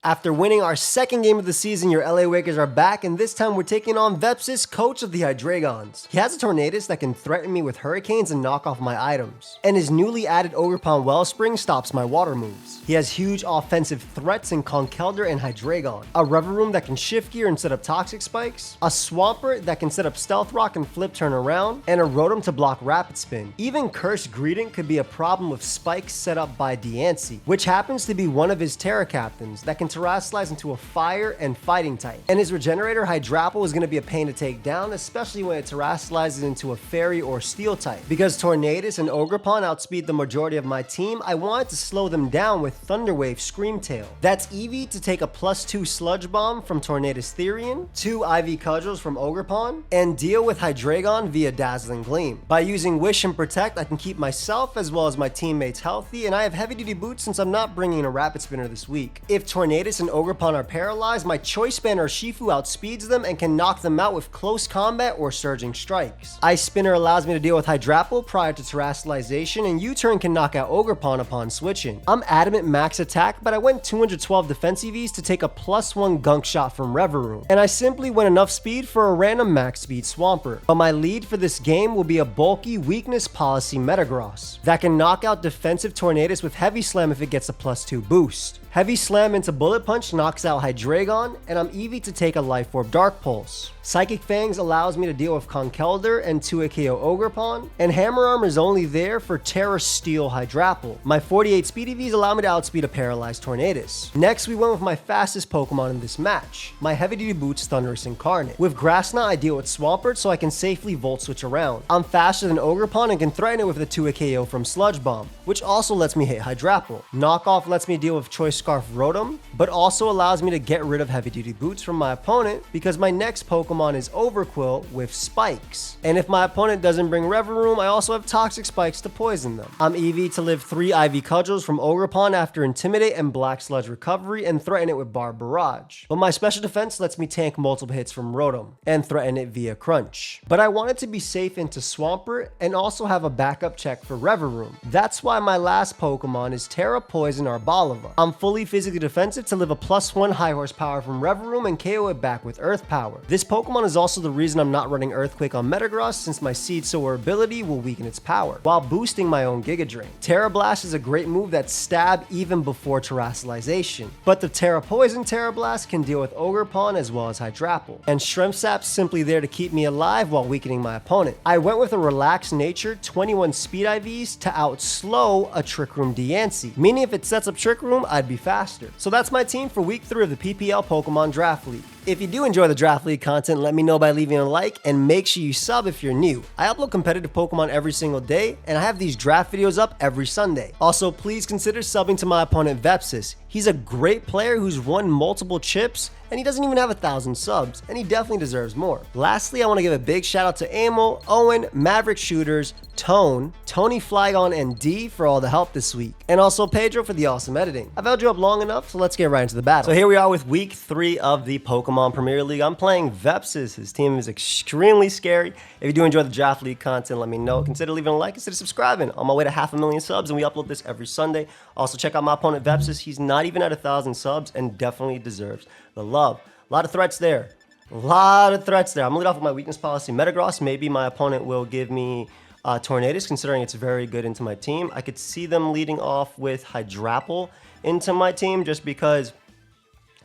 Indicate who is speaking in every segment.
Speaker 1: After winning our second game of the season, your LA Wakers are back, and this time we're taking on Vepsis, coach of the Hydreigons. He has a Tornadus that can threaten me with hurricanes and knock off my items, and his newly added Ogerpon Wellspring stops my water moves. He has huge offensive threats in Conkeldurr and Hydreigon, a Revavroom that can shift gear and set up Toxic Spikes, a Swampert that can set up Stealth Rock and flip turn around, and a Rotom to block Rapid Spin. Even Cursed Greedent could be a problem with spikes set up by Diancie, which happens to be one of his Tera captains that can Terrasilize into a fire and fighting type. And his Regenerator Hydrapple is going to be a pain to take down, especially when it Terrasilizes into a fairy or steel type. Because Tornadus and Ogerpon outspeed the majority of my team, I wanted to slow them down with Thunder Wave Screamtail. That's Eevee to take a +2 Sludge Bomb from Tornadus Therian, 2 Ivy Cudgels from Ogerpon, and deal with Hydreigon via Dazzling Gleam. By using Wish and Protect, I can keep myself as well as my teammates healthy, and I have heavy duty boots since I'm not bringing a Rapid Spinner this week. If Tornadus and Ogerpon are paralyzed, my Choice Span or Shifu outspeeds them and can knock them out with close combat or surging strikes. Ice Spinner allows me to deal with Hydrapple prior to Terrasilization, and U-Turn can knock out Ogerpon upon switching. I'm adamant max attack, but I went 212 defense EVs to take a +1 Gunk Shot from Revavroom, and I simply went enough speed for a random max speed Swampert. But my lead for this game will be a bulky weakness policy Metagross that can knock out defensive Tornadus with Heavy Slam if it gets a +2 boost. Heavy Slam into Bullet Punch knocks out Hydreigon, and I'm Eevee to take a Life Orb Dark Pulse. Psychic Fangs allows me to deal with Conkeldurr and 2 KO Ogerpon, and Hammer Arm is only there for Tera Steel Hydrapple. My 48 speed EVs allow me to outspeed a paralyzed Tornadus. Next, we went with my fastest Pokemon in this match, my Heavy Duty Boots Thundurus Incarnate. With Grass Knot, I deal with Swampert so I can safely Volt Switch around. I'm faster than Ogerpon and can threaten it with a 2 KO from Sludge Bomb, which also lets me hit Hydrapple. Knockoff lets me deal with Choice Scarf Rotom, but also allows me to get rid of Heavy Duty Boots from my opponent because my next Pokemon is Overquill with Spikes. And if my opponent doesn't bring Revavroom, I also have Toxic Spikes to poison them. I'm Eevee to live 3 Ivy Cudgels from Ogerpon after Intimidate and Black Sludge Recovery and threaten it with Barb Barrage. But my special defense lets me tank multiple hits from Rotom and threaten it via Crunch. But I wanted to be safe into Swampert and also have a backup check for Revavroom. That's why my last Pokemon is Tera Poison Arboliva. I'm fully physically defensive to live a +1 high horsepower from Revavroom and KO it back with Earth Power. This Pokemon is also the reason I'm not running Earthquake on Metagross, since my Seed Sower ability will weaken its power, while boosting my own Giga Drain. Tera Blast is a great move that stab even before Terrasilization, but the Tera Poison Tera Blast can deal with Ogerpon as well as Hydrapple, and Shrimp Sap's simply there to keep me alive while weakening my opponent. I went with a Relaxed Nature 21 Speed IVs to outslow a Trick Room Diancie, meaning if it sets up Trick Room, I'd be faster. So that's my team for week 3 of the PPL Pokemon Draft League. If you do enjoy the Draft League content, let me know by leaving a like, and make sure you sub if you're new. I upload competitive Pokemon every single day, and I have these draft videos up every Sunday. Also, please consider subbing to my opponent Vepsis. He's a great player who's won multiple chips, and he doesn't even have 1,000 subs, and he definitely deserves more. Lastly, I want to give a big shout out to Emil, Owen, Maverick Shooters, Tone, Tony Flygon, and D for all the help this week, and also Pedro for the awesome editing. I've held you up long enough, so let's get right into the battle. So here we are with week 3 of the Pokemon Premier League. I'm playing Vepsis. His team is extremely scary. If you do enjoy the Draft League content, let me know. Consider leaving a like, consider subscribing. On my way to 500,000 subs, and we upload this every Sunday. Also, check out my opponent Vepsis. He's not even at 1,000 subs and definitely deserves the love. A lot of threats there. I'm gonna lead off with my weakness policy Metagross. Maybe my opponent will give me Tornadus, considering it's very good into my team. I could see them leading off with Hydrapple into my team just because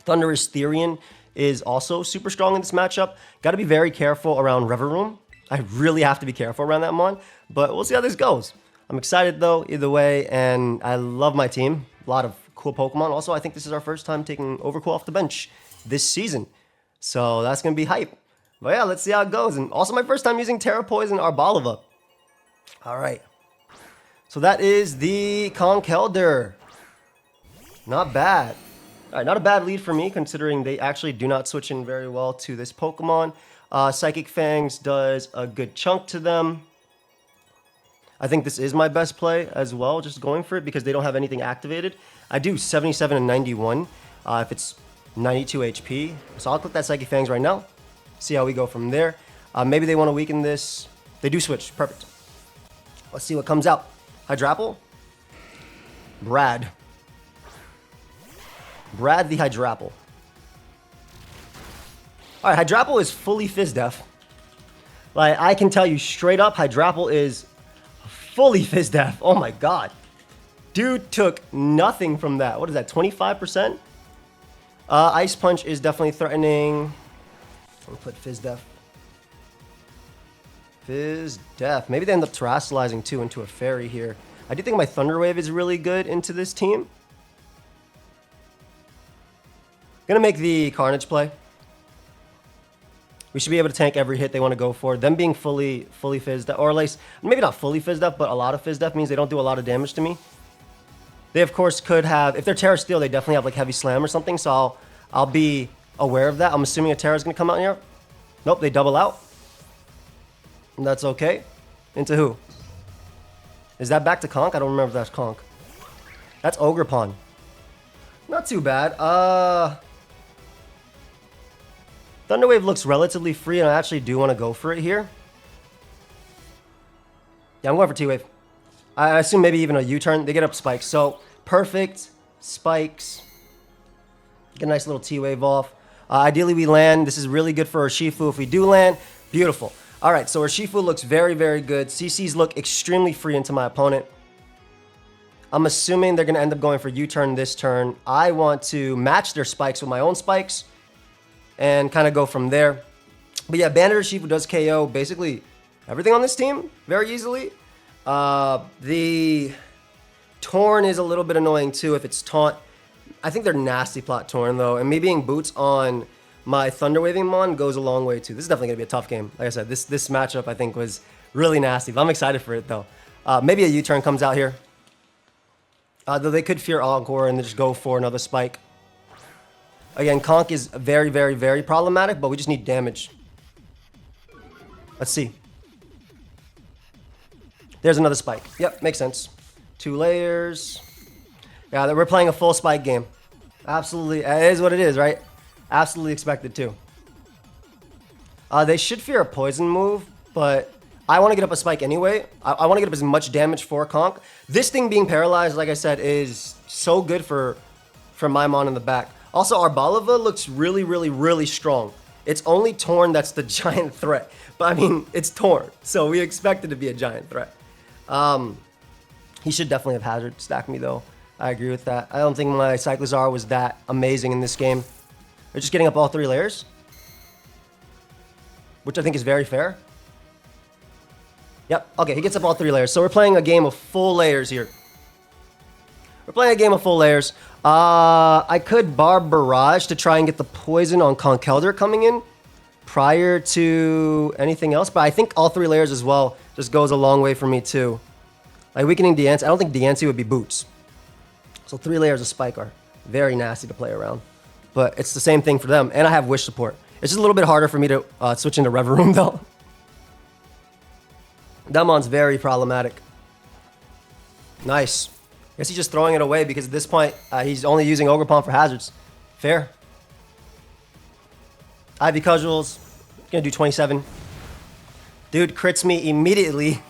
Speaker 1: Thundurus Therian is also super strong in this matchup. Got to be very careful around Revavroom. I really have to be careful around that one, but we'll see how this goes. I'm excited though, either way, and I love my team. A lot of cool Pokemon. Also, I think this is our first time taking Overquill off the bench this season, so that's going to be hype. But yeah, let's see how it goes. And also my first time using Tera Poison Arboliva. All right. So that is the Conkeldurr. Not bad. All right, not a bad lead for me, considering they actually do not switch in very well to this Pokemon. Psychic Fangs does a good chunk to them. I think this is my best play as well, just going for it because they don't have anything activated. I do 77 and 91 if it's 92 HP. So I'll click that Psychic Fangs right now. See how we go from there. Maybe they want to weaken this. They do switch. Perfect. Let's see what comes out. Hydrapple. Brad. Brad the Hydrapple. Alright, Hydrapple is fully Fizz Def. Like, I can tell you straight up, Hydrapple is fully Fizz Def. Oh my god. Dude took nothing from that. What is that, 25%? Ice Punch is definitely threatening. We'll put Fizz Def. Fizz Def. Maybe they end up terrestrializing too into a fairy here. I do think my Thunder Wave is really good into this team. Gonna make the Carnage play. We should be able to tank every hit they want to go for. Them being fully Fizzed up, or at least, maybe not fully Fizzed up, but a lot of Fizzed up means they don't do a lot of damage to me. They, of course, could have, if they're Tera Steel, they definitely have like Heavy Slam or something, so I'll be aware of that. I'm assuming a Tera's gonna come out here. Nope, they double out. And that's okay. Into who? Is that back to Conk? I don't remember if that's Conk. That's Ogerpon. Not too bad. Thunder Wave looks relatively free, and I actually do want to go for it here. Yeah, I'm going for T-Wave. I assume maybe even a U-turn. They get up spikes. So, perfect spikes. Get a nice little T-Wave off. Ideally, we land. This is really good for Urshifu. If we do land, beautiful. All right, so Urshifu looks very, very good. CCs look extremely free into my opponent. I'm assuming they're going to end up going for U-turn this turn. I want to match their spikes with my own spikes and kind of go from there. But yeah, Bandit Urshifu does KO basically everything on this team very easily. The Torn is a little bit annoying too if it's taunt. I think they're nasty plot Torn though, and me being boots on my Thunder Waving Mon goes a long way too. This is definitely going to be a tough game. Like I said, this matchup I think was really nasty, but I'm excited for it though. Maybe a U-turn comes out here. Though they could fear Encore and just go for another spike. Again, Conk is very, very, very problematic, but we just need damage. Let's see. There's another spike. Yep, makes sense. 2 layers. Yeah, we're playing a full spike game. Absolutely. It is what it is, right? Absolutely expected too. They should fear a poison move, but I want to get up a spike anyway. I want to get up as much damage for Conk. This thing being paralyzed, like I said, is so good for my Mon in the back. Also, Arboliva looks really, really, really strong. It's only Torn that's the giant threat. But, I mean, it's Torn, so we expect it to be a giant threat. He should definitely have Hazard stack me, though. I agree with that. I don't think my Cyclizar was that amazing in this game. They're just getting up all 3 layers, which I think is very fair. Yep, okay, he gets up all 3 layers. So we're playing a game of full layers here. We're playing a game of full layers. I could bar Barrage to try and get the poison on Conkeldurr coming in prior to anything else, but I think all 3 layers as well just goes a long way for me too. Like weakening Diancie, I don't think Diancie would be boots. So 3 layers of Spike are very nasty to play around, but it's the same thing for them, and I have Wish support. It's just a little bit harder for me to switch into Reverum though. Damon's very problematic. Nice. I guess he's just throwing it away because at this point, he's only using Ogerpon for hazards. Fair. Ivy Cudgels. Gonna do 27. Dude crits me immediately.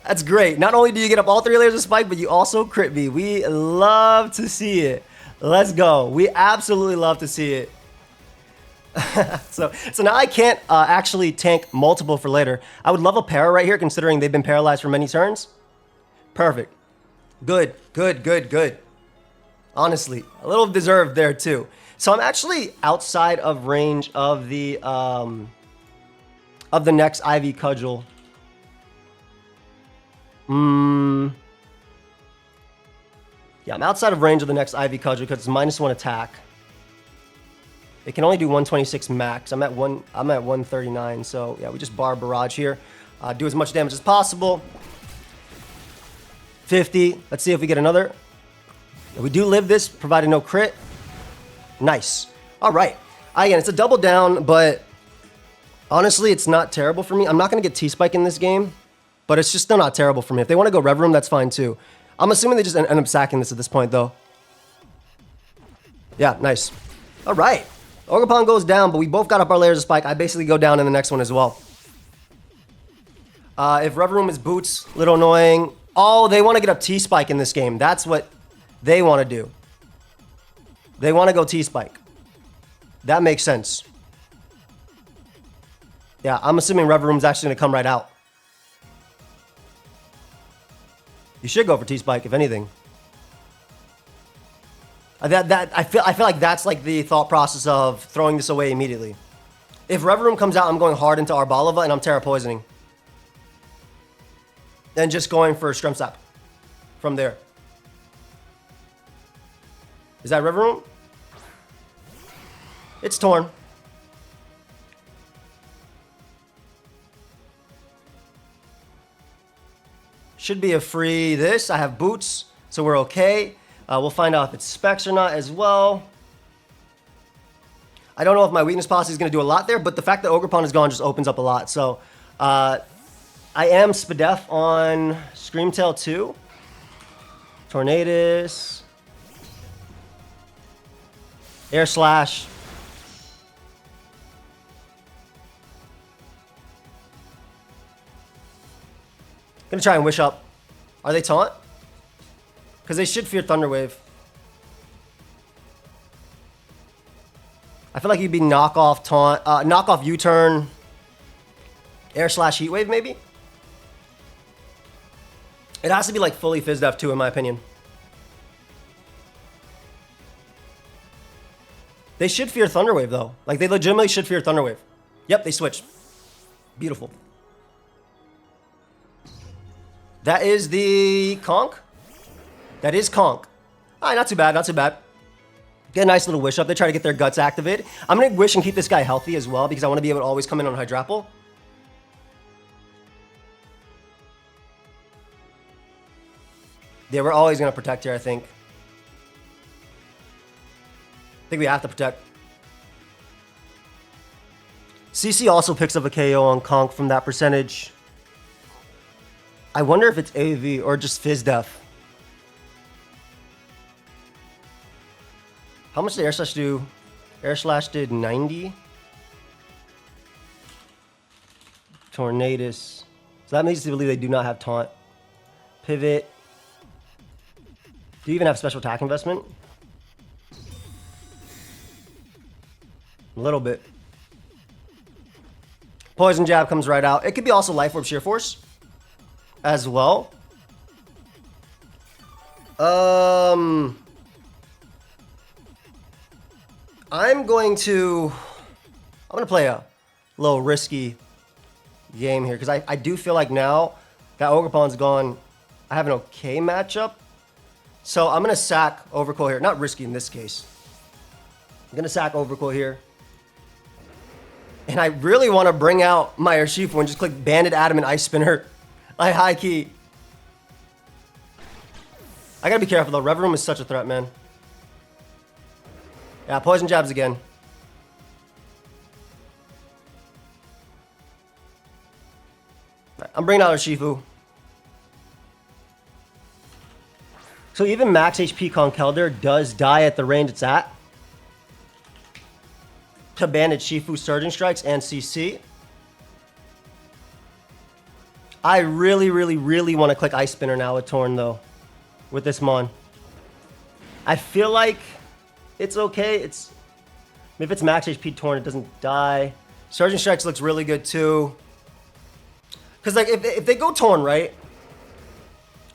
Speaker 1: That's great. Not only do you get up all 3 layers of spike, but you also crit me. We love to see it. Let's go. We absolutely love to see it. So now I can't actually tank multiple for later. I would love a para right here considering they've been paralyzed for many turns. Perfect. Good, good, good, good. Honestly, a little deserved there too. So I'm actually outside of range of the next Ivy Cudgel. Yeah, I'm outside of range of the next Ivy Cudgel because it's -1 attack. It can only do 126 max. I'm at 139, so yeah, we just bar Barrage here. Do as much damage as possible. 50. Let's see if we get another. We do live this, provided no crit. Nice. All right. Again, it's a double down, but honestly, it's not terrible for me. I'm not going to get T-Spike in this game, but it's just still not terrible for me. If they want to go Rev Room, that's fine too. I'm assuming they just end up sacking this at this point, though. Yeah, nice. All right. Ogerpon goes down, but we both got up our layers of spike. I basically go down in the next one as well. If Rev Room is boots, little annoying. Oh, they want to get up T-Spike in this game. That's what they want to do. They want to go T-Spike. That makes sense. Yeah, I'm assuming Rev Room's actually going to come right out. You should go for T-Spike, if anything. I feel like that's like the thought process of throwing this away immediately. If Rev Room comes out, I'm going hard into Arboliva and I'm Tera poisoning. And just going for Scrum Sap from there. Is that Rev Room? It's torn. Should be a free this. I have boots, so we're okay. We'll find out if it's specs or not as well. I don't know if my weakness policy is going to do a lot there, but the fact that Ogerpon is gone just opens up a lot. So I am Spadef on Screamtail 2. Tornadus. Air Slash. Gonna try and wish up. Are they taunt? Because they should fear Thunder Wave. I feel like you'd be knockoff taunt, knockoff U-turn, Air Slash Heat Wave maybe. It has to be like fully Fizz Def too, in my opinion. They should fear Thunder Wave though. Like they legitimately should fear Thunder Wave. Yep, they switched. Beautiful. That is the Conk. That is Conk. All right, not too bad, not too bad. Get a nice little wish up. They try to get their guts activated. I'm going to wish and keep this guy healthy as well because I want to be able to always come in on Hydrapple. Yeah, we're always going to protect here, I think. I think we have to protect. CC also picks up a KO on Conk from that percentage. I wonder if it's AV or just Fizz Def. How much did Air Slash do? Air Slash did 90. Tornadus. So that makes me believe they do not have taunt. Pivot. Do you even have special attack investment? A little bit. Poison Jab comes right out. It could be also Life Orb Sheer Force as well. I'm going to play a little risky game here because I do feel like now that Ogerpon's gone, I have an okay matchup. So I'm going to sack Overcoil here. Not risky in this case. I'm going to sack Overcoil here. And I really want to bring out my Urshifu and just click Banded Adamant Ice Spinner. Like high key. I gotta be careful though. Rev Room is such a threat, man. Yeah, Poison Jabs again. Right, I'm bringing out Urshifu. So even max HP Conkeldurr does die at the range it's at. To bandage Shifu Surging Strikes and CC. I really want to click Ice Spinner now with Torn though. With this Mon. I feel like it's okay. If it's max HP Torn, it doesn't die. Surging Strikes looks really good too. Because like if they go Torn, right?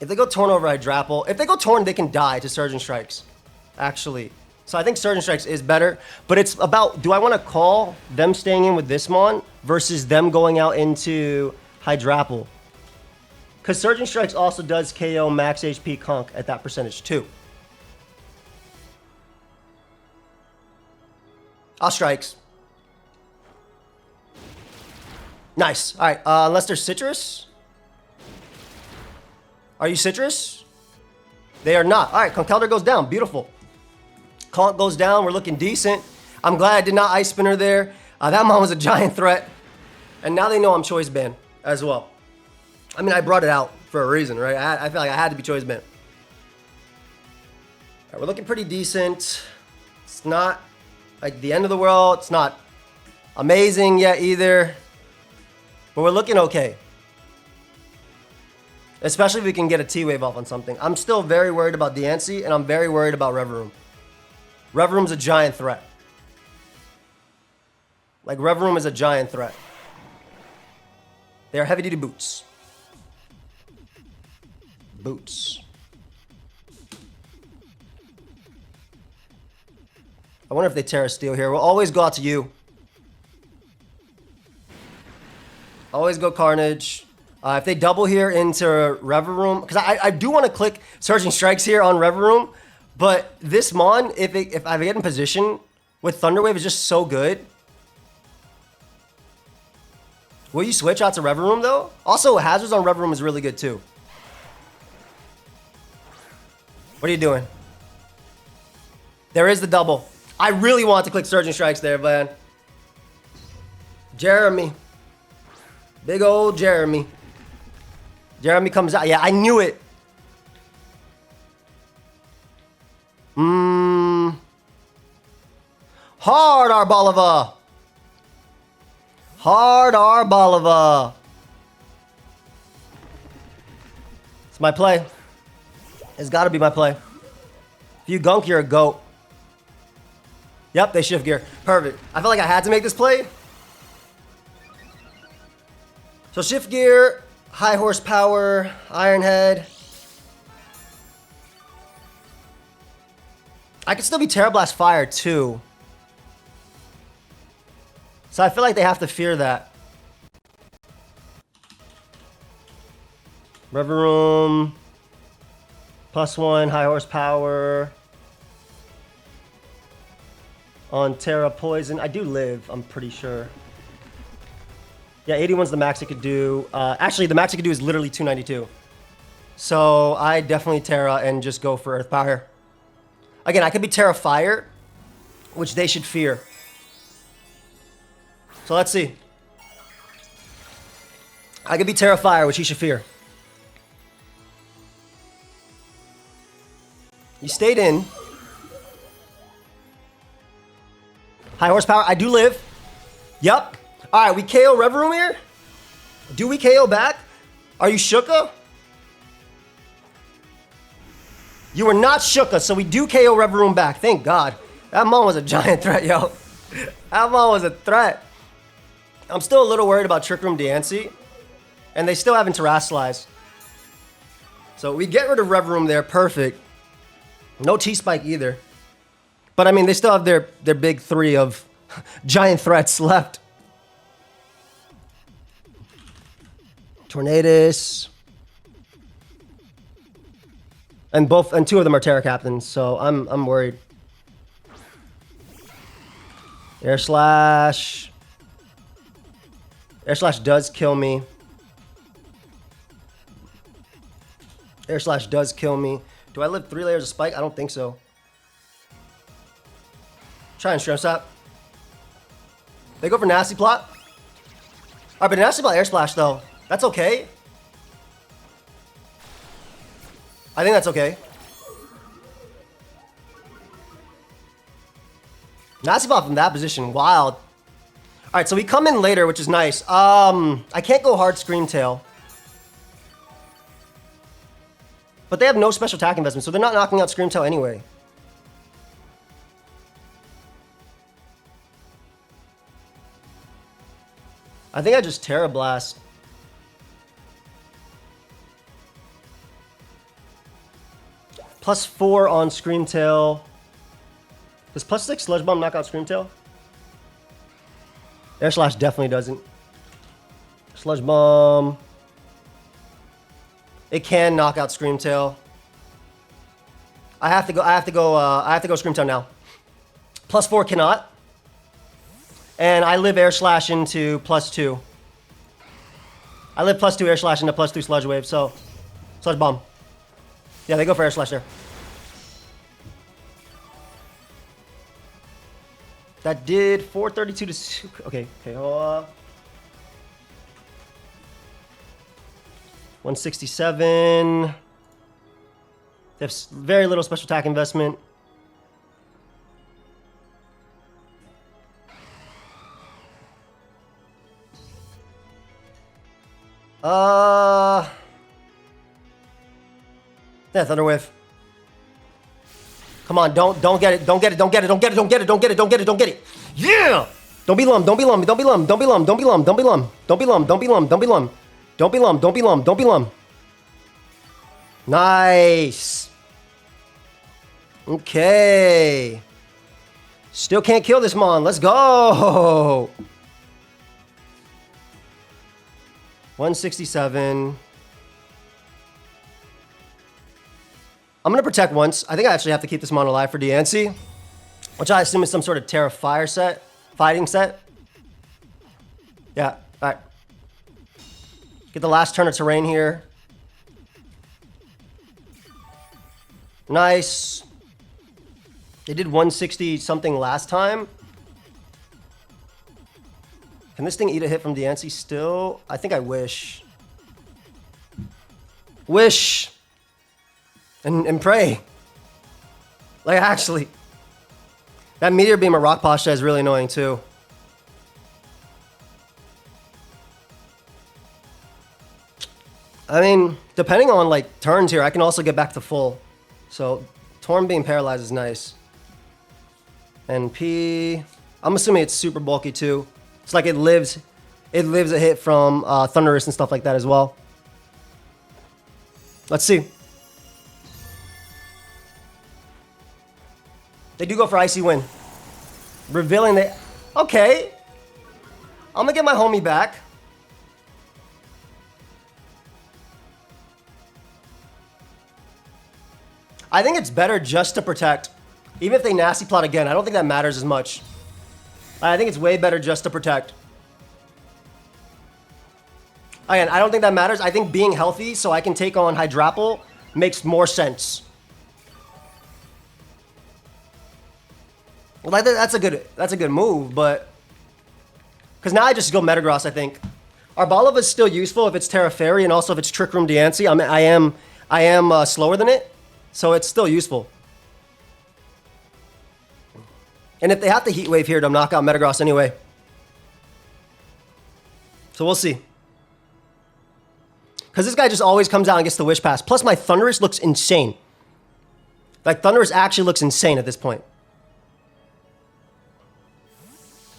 Speaker 1: If they go Torn over Hydrapple, if they go Torn, they can die to Surging Strikes. Actually. So I think Surging Strikes is better. But it's about, do I want to call them staying in with this Mon versus them going out into Hydrapple? Because Surging Strikes also does KO max HP Conk at that percentage too. I'll Strikes. Nice. All right. Unless they're Citrus. Are you Citrus? They are not. All right. Conkeldurr goes down. Beautiful. Conk goes down. We're looking decent. I'm glad I did not Ice Spinner there. That Mon was a giant threat. And now they know I'm Choice Band as well. I mean, I brought it out for a reason, right? I feel like I had to be Choice Band. All right, we're looking pretty decent. It's not like the end of the world. It's not amazing yet either. But we're looking okay. Especially if we can get a T-Wave off on something. I'm still very worried about Diancie, and I'm very worried about Rev Room. Rev Room's a giant threat. Like, Rev Room is a giant threat. They are heavy-duty boots. Boots. I wonder if they Tera Steel here. We'll always go out to you. Always go Carnage. If they double here into Rev Room, because I do want to click Surging Strikes here on Rev Room, but this Mon, if I get in position with Thunderwave, is just so good. Will you switch out to Rev Room though? Also, Hazards on Rev Room is really good too. What are you doing? There is the double. I really want to click Surging Strikes there, man. Jeremy. Big old Jeremy. Jeremy comes out. Yeah, I knew it. Hard Arboliva. Hard Arboliva. It's my play. It's got to be my play. If you gunk, you're a goat. Yep, they shift gear. Perfect. I felt like I had to make this play. So shift gear, high horsepower, Iron Head. I could still be Tera Blast Fire too. So I feel like they have to fear that. Rev Room. +1, high horsepower. On Tera Poison. I do live, I'm pretty sure. Yeah, 81's the max it could do. Actually, the max it could do is literally 292. So I definitely Tera and just go for Earth Power. Again, I could be Tera Fire, which they should fear. So let's see. I could be Tera Fire, which he should fear. You stayed in. High horsepower. I do live. Yup. All right, we KO Rev Room here. Do we KO back? Are you Shooka? You were not Shooka, so we do KO Rev Room back. Thank God. That Mon was a giant threat, yo. That Mon was a threat. I'm still a little worried about Trick Room Diancie. And they still haven't Terrasilize. So we get rid of Rev Room there. Perfect. No T-Spike either. But I mean, they still have their big three of giant threats left. Tornadus. And two of them are Tera Captains, so I'm worried. Air Slash. Air Slash does kill me. Air Slash does kill me. Do I live 3 layers of spike? I don't think so. Try and Shrimp Sap. They go for Nasty Plot. Alright, but Nasty Plot Air Splash though. That's okay. I think that's okay. Nasty Plot from that position. Wild. Alright, so we come in later, which is nice. I can't go hard Scream Tail. But they have no special attack investment, so they're not knocking out Scream Tail anyway. I think I just Tera Blast. +4 on Scream Tail. Does +6 Sludge Bomb knock out Scream Tail? Air Slash definitely doesn't. Sludge Bomb. It can knock out Scream Tail. I have to go Scream Tail now. +4 cannot. And I live Air Slash into +2. I live +2 Air Slash into +2 Sludge Wave, so Sludge Bomb. Yeah, they go for Air Slash there. That did 432 to... Okay, 167. They have very little special attack investment. Yeah, Thunder Wave. Come on, don't get it, don't get it, don't get it, don't get it, don't get it, don't get it, don't get it, don't get it. Yeah! Don't be lum, don't be lum, don't be lum, don't be lum, don't be lum, don't be lum, don't be lum, don't be lum, don't be lum. Don't be lum, don't be lum, don't be lum. Nice. Okay. Still can't kill this mon. Let's go. 167. I'm going to protect once. I think I actually have to keep this mon alive for DNC, which I assume is some sort of Tera fire set, fighting set. Yeah, all right. Get the last turn of terrain here. Nice. They did 160 something last time. Can this thing eat a hit from DNC still? I think I wish. Wish. And pray. Like, actually. That Meteor Beam or Rock Pasha is really annoying, too. I mean, depending on, like, turns here, I can also get back to full. So, Torn being paralyzed is nice. And P... I'm assuming it's super bulky, too. It's like it lives a hit from Thunderous and stuff like that as well. Let's see. They do go for Icy Wind. Revealing the... Okay. I'm gonna get my homie back. I think it's better just to protect. Even if they nasty plot again, I don't think that matters as much. I think it's way better just to protect. Again, I don't think that matters. I think being healthy so I can take on Hydrapple makes more sense. Well, that's a good move, but... Because now I just go Metagross, I think. Arboliva is still useful if it's Tera Fairy and also if it's Trick Room Diancie. I am slower than it, so it's still useful. And if they have to Heat Wave here to knock out Metagross anyway. So we'll see. Because this guy just always comes out and gets the Wish Pass. Plus my Thunderous looks insane. Like Thunderous actually looks insane at this point.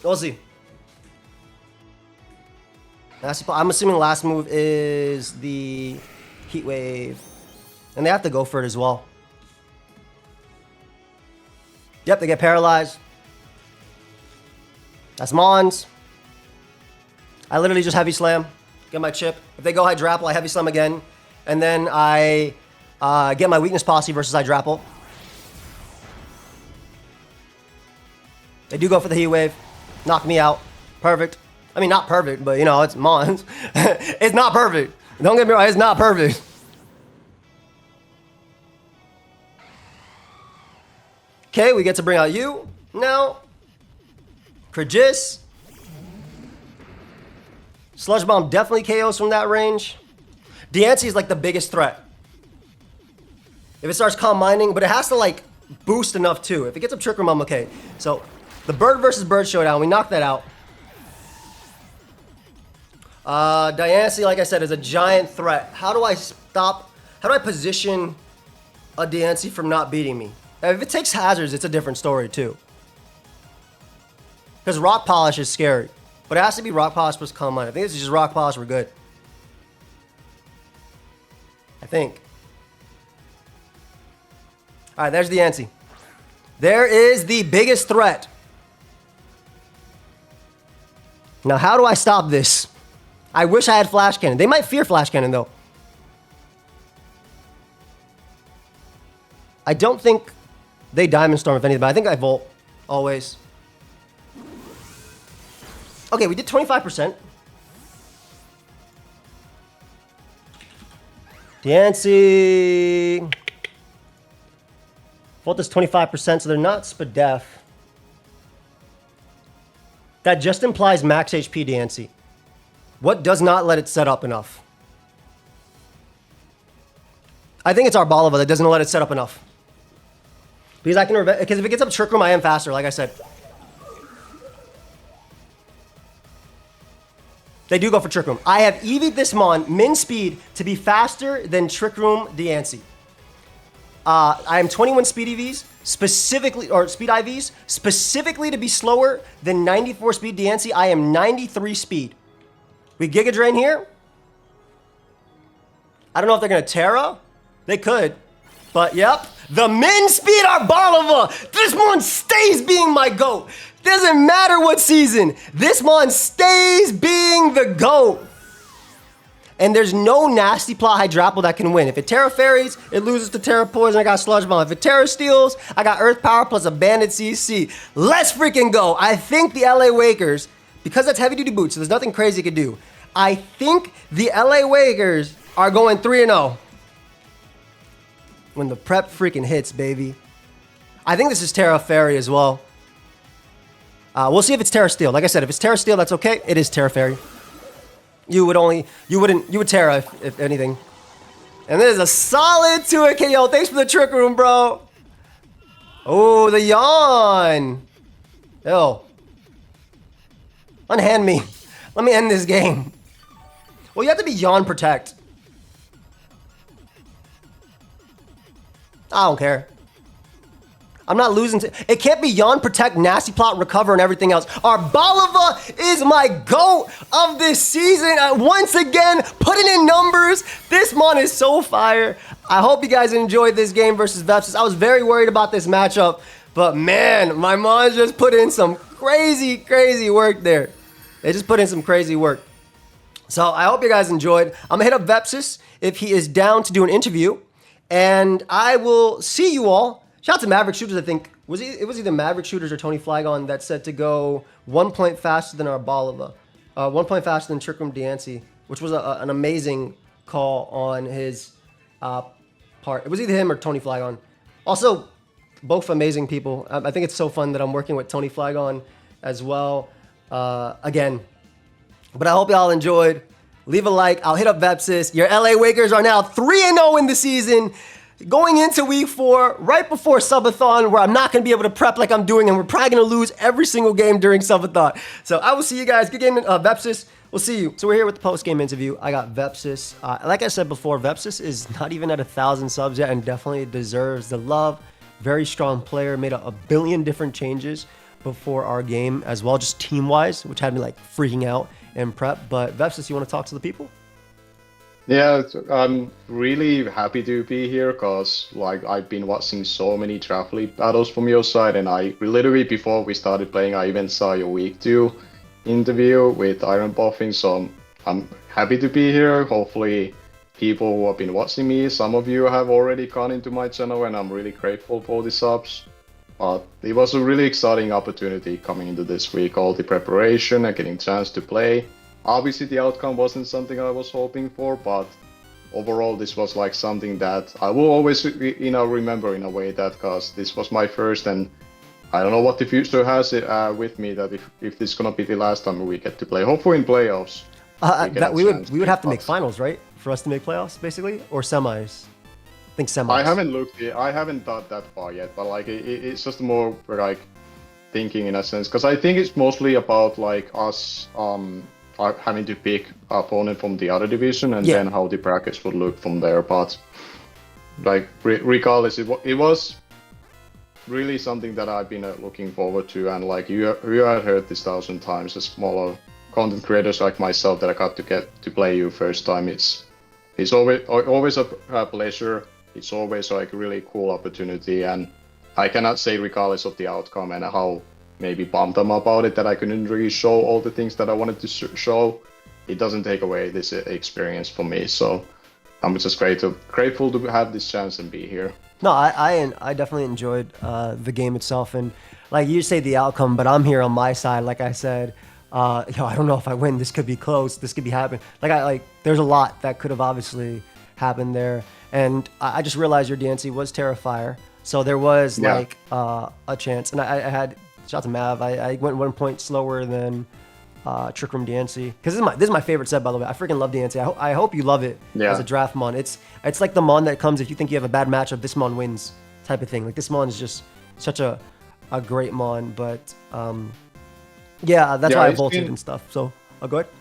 Speaker 1: We'll see. I'm assuming the last move is the Heat Wave. And they have to go for it as well. Yep, they get paralyzed. That's Mons. I literally just Heavy Slam. Get my chip. If they go Hydrapple, I Heavy Slam again. And then I get my Weakness Posse versus Hydrapple. They do go for the Heat Wave. Knock me out. Perfect. I mean, not perfect, but, you know, it's Mons. It's not perfect. Don't get me wrong, it's not perfect. Okay, we get to bring out you now. Kragis. Sludge Bomb definitely KOs from that range. Diancie is like the biggest threat. If it starts Calm Minding, but it has to like boost enough too. If it gets up Trick Room, I'm okay. So the Bird versus Bird showdown, we knocked that out. Diancie, like I said, is a giant threat. How do I position a Diancie from not beating me? Now, if it takes hazards, it's a different story too. Because Rock Polish is scary. But it has to be Rock Polish plus Calm Mind. I think this is just Rock Polish, we're good. I think. Alright, there's Diancie. There is the biggest threat. Now, how do I stop this? I wish I had Flash Cannon. They might fear Flash Cannon, though. I don't think they Diamond Storm, if anything, but I think I Volt. Always. Okay, we did 25%. Diancie. Volt is 25%, so they're not Spadef. That just implies max HP Diancie. What does not let it set up enough? I think it's Arboliva that doesn't let it set up enough. Because because if it gets up Trick Room, I am faster, like I said. They do go for Trick Room. I have EV'd this Mon, min speed, to be faster than Trick Room Diancie. I am 21 speed EVs, specifically, or speed IVs, specifically to be slower than 94 speed Diancie. I am 93 speed. We Giga Drain here. I don't know if they're going to Tera. They could. But, yep. The min speed Arboliva. This one stays being my GOAT. Doesn't matter what season. This mon stays being the GOAT. And there's no nasty plot Hydrapple that can win. If it Tera Fairies, it loses to Tera Poison. I got Sludge Bomb. If it Tera Steals, I got Earth Power plus a Bandit CC. Let's freaking go. I think the LA Wakers, because that's heavy duty boots, so there's nothing crazy you could do. I think the LA Wakers are going 3-0. When the prep freaking hits, baby. I think this is Tera Fairy as well. We'll see if it's Tera Steel. Like I said, if it's Tera Steel, that's okay. It is Tera Fairy. You would Tera if anything. And this is a solid 2 KO. Thanks for the trick room, bro. Oh, the yawn. Ew. Unhand me. Let me end this game. Well, you have to be yawn protect. I don't care. I'm not losing to... It can't be yawn, protect, nasty plot, recover, and everything else. Arboliva is my GOAT of this season. Once again, putting in numbers. This mon is so fire. I hope you guys enjoyed this game versus Vepsis. I was very worried about this matchup. But man, my mon just put in some crazy, crazy work there. They just put in some crazy work. So I hope you guys enjoyed. I'm going to hit up Vepsis if he is down to do an interview. And I will see you all. Shout out to Maverick Shooters, I think. It was either Maverick Shooters or Tony Flygon that said to go 1 point faster than Arboliva. 1 point faster than Trick Room Diancie, which was an amazing call on his part. It was either him or Tony Flygon. Also, both amazing people. I think it's so fun that I'm working with Tony Flygon as well. Again. But I hope y'all enjoyed. Leave a like. I'll hit up Vepsis. Your LA Wakers are now 3-0 in the season. Going into week 4, right before Subathon, where I'm not going to be able to prep like I'm doing, and we're probably going to lose every single game during Subathon. So I will see you guys. Good game, Vepsis. We'll see you. So we're here with the post-game interview. I got Vepsis. Like I said before, Vepsis is not even at 1,000 subs yet and definitely deserves the love. Very strong player. Made a billion different changes before our game as well, just team-wise, which had me like freaking out in prep. But Vepsis, you want to talk to the people?
Speaker 2: Yeah, I'm really happy to be here because like I've been watching so many draft league battles from your side, and I literally before we started playing, I even saw your week 2 interview with Iron Buffing. So I'm happy to be here. Hopefully, people who have been watching me, some of you have already gone into my channel, and I'm really grateful for the subs. But it was a really exciting opportunity coming into this week. All the preparation and getting a chance to play. Obviously, the outcome wasn't something I was hoping for, but overall, this was like something that I will always, remember in a way that because this was my first, and I don't know what the future has with me. That if this is gonna be the last time we get to play, hopefully in playoffs.
Speaker 1: We would have to make finals, right, for us to make playoffs, basically, or semis. I think semis.
Speaker 2: I haven't looked. I haven't thought that far yet, but like it's just more like thinking in a sense, because I think it's mostly about like us having to pick opponent from the other division and then how the brackets would look from there. But like regardless, it was really something that I've been looking forward to, and like you had heard this 1,000 times as smaller content creators like myself that I got to get to play you first time. It's always a pleasure. It's always like a really cool opportunity, and I cannot say regardless of the outcome and how maybe bummed I'm about it that I couldn't really show all the things that I wanted to show. It doesn't take away this experience for me, so I'm just grateful to have this chance and be here.
Speaker 1: No, I definitely enjoyed the game itself, and like you say the outcome, but I'm here on my side. Like I said, I don't know if I win. This could be close. This could be happening. There's a lot that could have obviously happened there, and I just realized your Diancie was Terrifier, so there was a chance, and I had. Shout out to Mav. I went 1 point slower than Trick Room Diancie. Because this is my favorite set, by the way. I freaking love Diancie. I hope you love it as a draft mon. It's like the mon that comes if you think you have a bad matchup, this mon wins type of thing. Like this mon is just such a great mon. But that's why I vaulted and stuff. So I'll go ahead.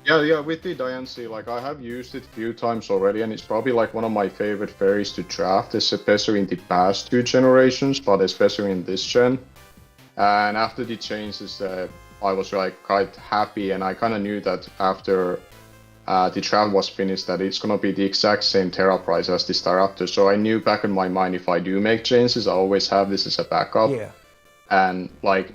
Speaker 2: Yeah, with the Diancie, like I have used it a few times already, and it's probably like one of my favorite fairies to draft, especially in the past 2 generations, but especially in this gen. And after the changes, I was like quite happy, and I kind of knew that after the draft was finished that it's gonna be the exact same Tera price as the Staraptor. So I knew back in my mind if I do make changes, I always have this as a backup.
Speaker 1: Yeah.
Speaker 2: And like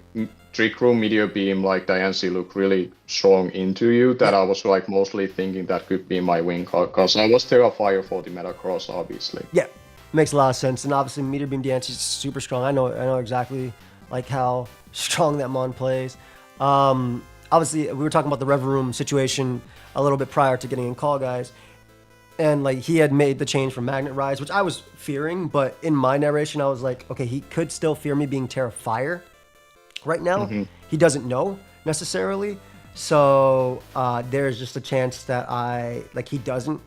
Speaker 2: Trick Room, Meteor Beam, like Diancie look really strong into you that I was like mostly thinking that could be my win card because I was Terrifier for the Metacross, obviously.
Speaker 1: Yeah, makes a lot of sense. And obviously, Meteor Beam Dance is super strong. I know exactly like how strong that Mon plays. Obviously, we were talking about the Rev Room situation a little bit prior to getting in Call Guys, and like he had made the change from Magnet Rise, which I was fearing, but in my narration, I was like, okay, he could still fear me being Terrifier. Right now, he doesn't know necessarily, so there's just a chance that he doesn't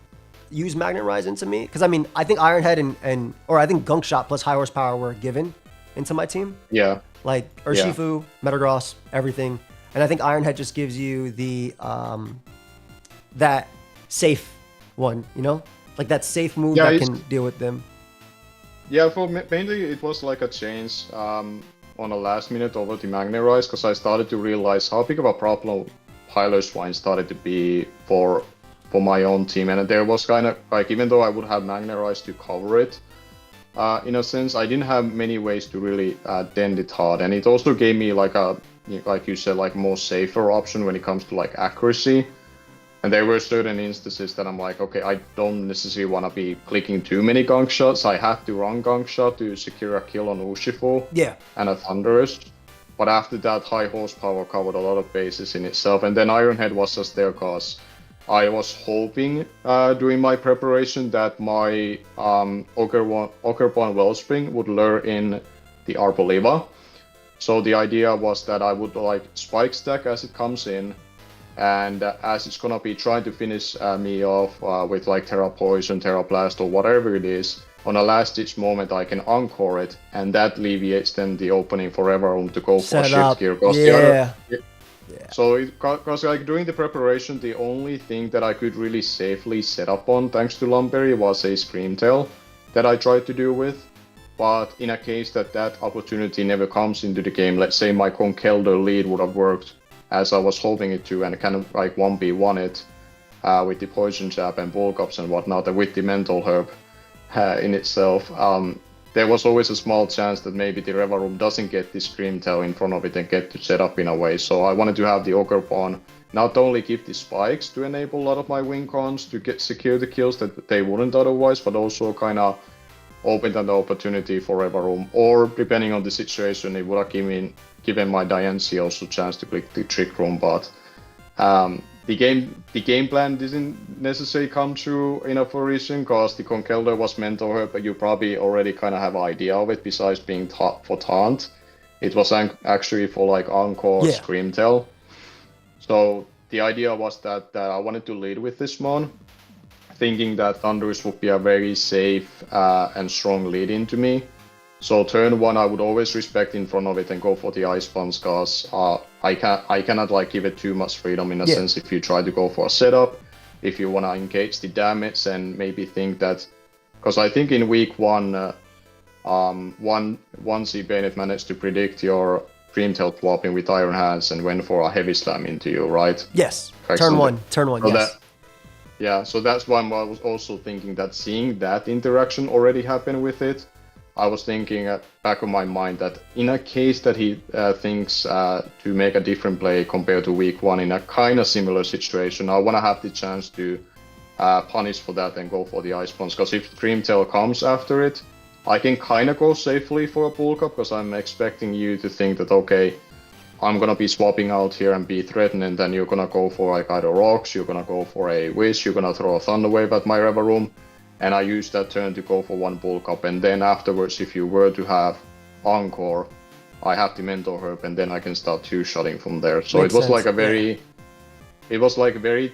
Speaker 1: use Magnet Rise into me. Because I mean, I think Ironhead or I think Gunk Shot plus High Horsepower were given into my team.
Speaker 2: Yeah.
Speaker 1: Like Urshifu, Metagross, everything. And I think Ironhead just gives you the that safe one, you know? Like that safe move that can deal with them.
Speaker 2: Yeah, for mainly it was like a change on the last minute over the Magnet Rise because I started to realize how big of a problem Piloswine started to be for my own team, and there was kind of like, even though I would have Magnet Rise to cover it, in a sense, I didn't have many ways to really dent it hard, and it also gave me like you said, like more safer option when it comes to like accuracy. And there were certain instances that I'm like, okay, I don't necessarily want to be clicking too many gunk shots. I have to run gunk shot to secure a kill on Urshifu and a Thunderous. But after that, High Horsepower covered a lot of bases in itself. And then Ironhead was just there because I was hoping during my preparation that my Okerborn Wellspring would lure in the Arboliva. So the idea was that I would like spike stack as it comes in, and as it's gonna be trying to finish me off with like Terra Poison, Terra Blast, or whatever it is, on a last ditch moment I can encore it, and that alleviates then the opening for Everroom to go for a shift gear. So because like during the preparation, the only thing that I could really safely set up on, thanks to Lumberry, was a Screamtail that I tried to do with. But in a case that opportunity never comes into the game, let's say my Conkeldurr lead would have worked as I was hoping it to, and kind of like 1v1 it with the Poison Jab and Bulk Ups and whatnot, and with the Mental Herb in itself, there was always a small chance that maybe the Revaroom doesn't get the Screamtail in front of it and get to set up in a way. So I wanted to have the Ogre Pawn not only give the spikes to enable a lot of my win cons to secure the kills that they wouldn't otherwise, but also kind of opened an opportunity for Revaroom, or depending on the situation, it would have given my Diancie also chance to click the Trick Room. But the game plan didn't necessarily come true enough for a reason, because the Conkeldurr was Mental Herb, but you probably already kind of have an idea of it. Besides being for Taunt, it was actually for like Encore Screamtail. So the idea was that I wanted to lead with this mon, thinking that Thunderous would be a very safe and strong lead into me. So turn 1 I would always respect in front of it and go for the Ice Punch, because I cannot like give it too much freedom in a sense if you try to go for a setup, if you want to engage the damage and maybe think that, because I think in week 1, once Bennett managed to predict your Dreamtail swapping with Iron Hands and went for a Heavy Slam into you, right?
Speaker 1: Yes, turn one, yes.
Speaker 2: Yeah, so that's why I was also thinking that seeing that interaction already happen with it, I was thinking at back of my mind that in a case that he thinks to make a different play compared to week 1 in a kind of similar situation, I want to have the chance to punish for that and go for the Ice Punch. Because if Dreamtail comes after it, I can kind of go safely for a Bulk Up, because I'm expecting you to think that, okay, I'm gonna be swapping out here and be threatened, and then you're gonna go for like either rocks, you're gonna go for a wish, you're gonna throw a thunder wave at my Revaroom, and I use that turn to go for 1 bulk up, and then afterwards, if you were to have encore, I have the Mentor Herb, and then I can start 2-shotting from there. So it was sense. Like a very, it was like very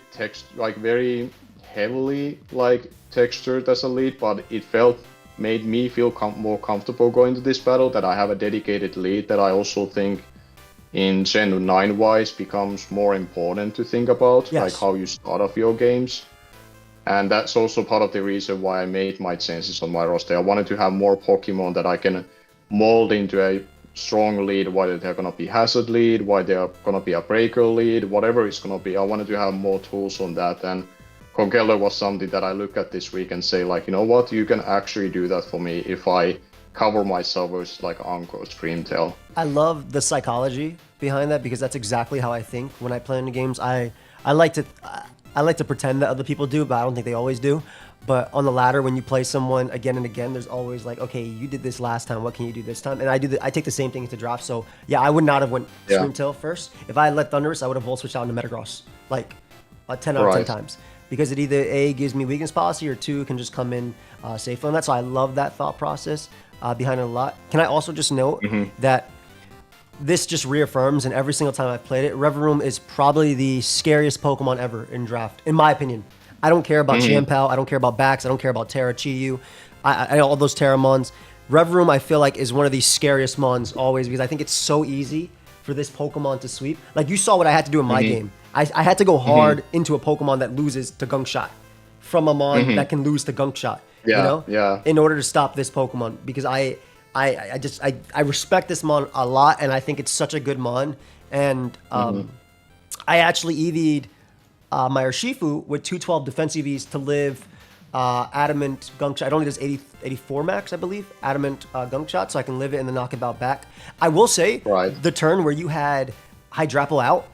Speaker 2: very heavily like textured as a lead, but it made me feel more comfortable going to this battle, that I have a dedicated lead that I also think in Gen 9 wise becomes more important to think about,
Speaker 1: Yes.
Speaker 2: like how you start off your games. And that's also part of the reason why I made my changes on my roster. I wanted to have more Pokemon that I can mold into a strong lead, whether they're going to be hazard lead, whether they're going to be a breaker lead, whatever it's going to be. I wanted to have more tools on that. And Conkeller was something that I look at this week and say, like, you know what, you can actually do that for me if I cover myself versus like Anko or Screamtail.
Speaker 1: I love the psychology behind that because that's exactly how I think when I play in the games. I like to pretend that other people do, but I don't think they always do. But on the ladder, when you play someone again and again, there's always like, okay, you did this last time. What can you do this time? And I take the same thing into draft. So yeah, I would not have went Screamtail first. If I had let Thundurus, I would have volt switched out into Metagross like 10 out of 10 times. Because it either A, gives me weakness policy, or 2, can just come in safe on that. So I love that thought process behind it a lot. Can I also just note that this just reaffirms, and every single time I've played it, Revavroom is probably the scariest Pokemon ever in draft, in my opinion. I don't care about Champao, I don't care about Bax, I don't care about Tera, Chiyu, all those Tera Mons. Revavroom, I feel like, is one of the scariest Mons always, because I think it's so easy for this Pokemon to sweep. Like, you saw what I had to do in my game. I had to go hard into a Pokemon that loses to Gunk Shot from a Mon that can lose to Gunk Shot. In order to stop this Pokemon, because I respect this Mon a lot, and I think it's such a good Mon. And I actually EV'd my Urshifu with 212 defense EVs to live Adamant Gunk Shot. It only does 84 max, I believe, Adamant Gunk Shot, so I can live it and then knock it out back. I will say, the turn where you had Hydrapple out,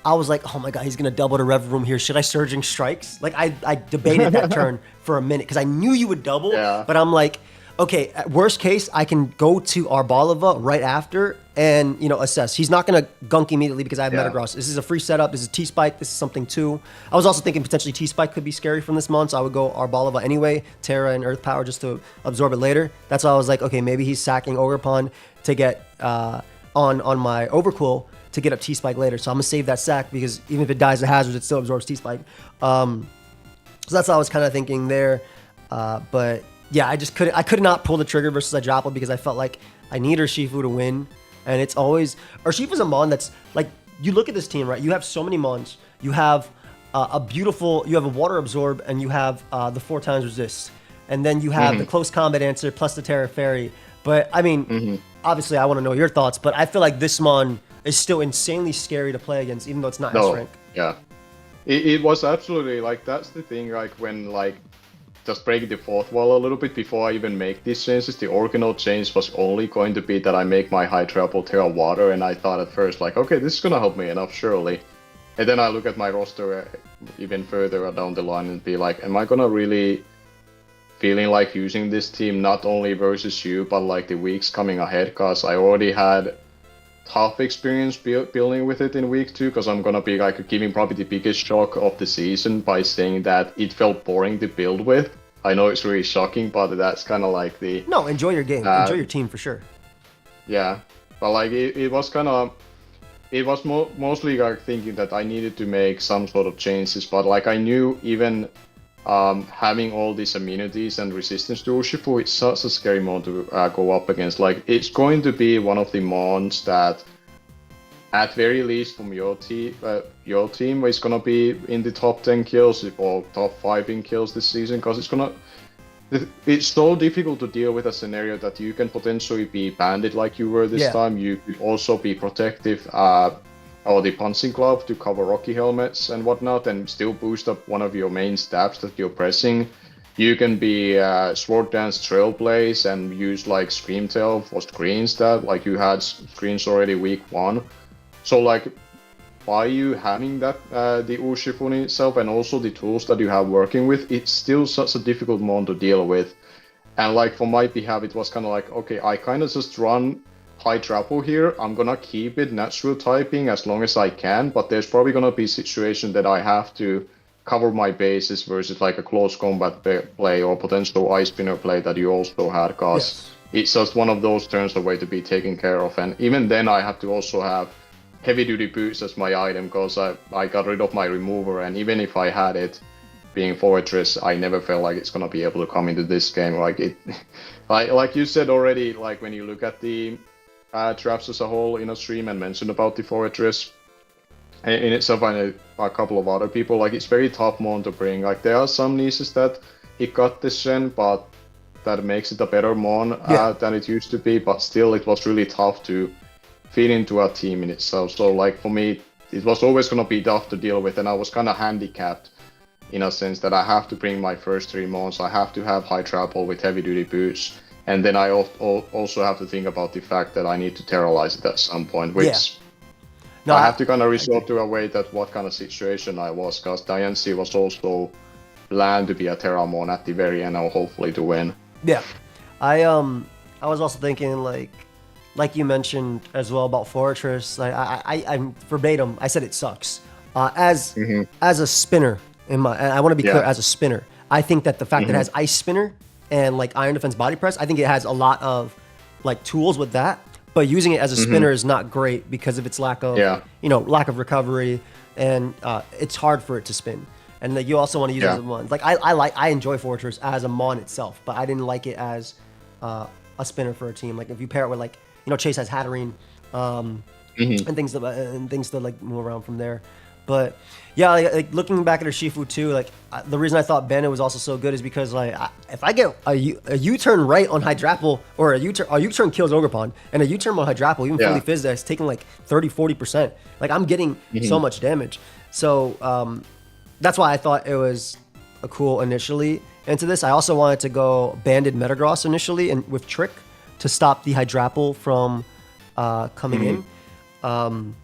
Speaker 1: I was like, oh my god, he's going to double to Revavroom here. Should I Surging Strikes? Like, I debated that turn for a minute because I knew you would double, but I'm like, okay, at worst case, I can go to Arboliva right after and, assess. He's not going to gunk immediately because I have Metagross. This is a free setup. This is T-Spike. This is something too. I was also thinking potentially T-Spike could be scary from this Mon, so I would go Arboliva anyway, Tera and Earth Power just to absorb it later. That's why I was like, okay, maybe he's sacking Ogerpon to get on my Overcool to get up T-Spike later. So I'm going to save that sack because even if it dies to hazards, it still absorbs T-Spike. So that's what I was kind of thinking there. But yeah, I could not pull the trigger versus Hydrapple because I felt like I need Urshifu to win. And it's always, Urshifu's a Mon that's like, you look at this team, right? You have so many Mons. You have you have a Water Absorb, and you have the 4 times resist. And then you have the close combat answer plus the Terra Fairy. But I mean, obviously I want to know your thoughts, but I feel like this Mon is still insanely scary to play against, even though it's not S rank.
Speaker 2: Yeah. It was absolutely, like, that's the thing, like, when, like, just breaking the fourth wall a little bit before I even make these changes, the original change was only going to be that I make my Hydrapple Terra Water, and I thought at first, like, okay, this is gonna help me enough, surely. And then I look at my roster even further down the line and be like, am I gonna really feeling like using this team not only versus you, but like the weeks coming ahead, because I already had tough experience building with it in week 2, because I'm gonna be like giving probably the biggest shock of the season by saying that it felt boring to build with. I know it's really shocking, but that's kind of like the...
Speaker 1: No, enjoy your game. Enjoy your team for sure.
Speaker 2: Yeah, but like it was kind of... It was mostly like thinking that I needed to make some sort of changes, but like I knew even having all these immunities and resistance to Urshifu, it's such a scary mon to go up against. Like, it's going to be one of the mons that, at very least from your team is gonna be in the top 10 kills or top 5 in kills this season, because it's so difficult to deal with a scenario that you can potentially be banded like you were this time. You could also be protective or the punching glove to cover rocky helmets and whatnot, and still boost up one of your main stabs that you're pressing. You can be Sword Dance Trailblaze and use like Screamtail for screens that, like you had screens already week 1. So like, by you having that, the Urshifu in itself, and also the tools that you have working with, it's still such a difficult mon to deal with. And like for my behalf, it was kind of like, okay, I kind of just run Hydrapple here. I'm gonna keep it natural typing as long as I can, but there's probably gonna be a situation that I have to cover my bases versus like a close combat play or potential Ice Spinner play that you also had, because it's just one of those turns away to be taken care of. And even then I have to also have heavy duty boots as my item, because I got rid of my remover, and even if I had it being Fortress, I never felt like it's gonna be able to come into this game. Like it, like you said already, like when you look at the traps as a whole in a stream and mentioned about the fortress in itself, and a couple of other people. Like, it's very tough mon to bring. Like, there are some niches that it got this gen, but that makes it a better mon than it used to be. But still, it was really tough to fit into a team in itself. So, like, for me, it was always gonna be tough to deal with, and I was kind of handicapped in a sense that I have to bring my first 3 mons. I have to have high travel with heavy duty boots. And then I also have to think about the fact that I need to terrorize it at some point, which no, I have to kind of resort to a way that what kind of situation I was, because Diancie was also planned to be a Terramon at the very end, or hopefully to win.
Speaker 1: Yeah, I was also thinking like you mentioned as well about Fortress. I'm verbatim. I said it sucks. As a spinner, I want to be clear, as a spinner, I think that the fact that it has Ice Spinner and like Iron Defense Body Press, I think it has a lot of like tools with that, but using it as a spinner is not great because of its lack of lack of recovery, and it's hard for it to spin. And like you also want to use it as a mon. Like I enjoy Fortress as a mon itself, but I didn't like it as a spinner for a team. Like if you pair it with like Chase has Hatterene and things to like move around from there. But yeah, like looking back at her Shifu too, like the reason I thought Bandit was also so good is because like if I get a U-turn right on Hydrapple, or a U-turn kills Ogerpon, and a U-turn on Hydrapple, even fully Fizz it's taking like 30-40%. Like I'm getting so much damage. So that's why I thought it was a cool initially into this. I also wanted to go Banded Metagross initially and with Trick to stop the Hydrapple from coming in.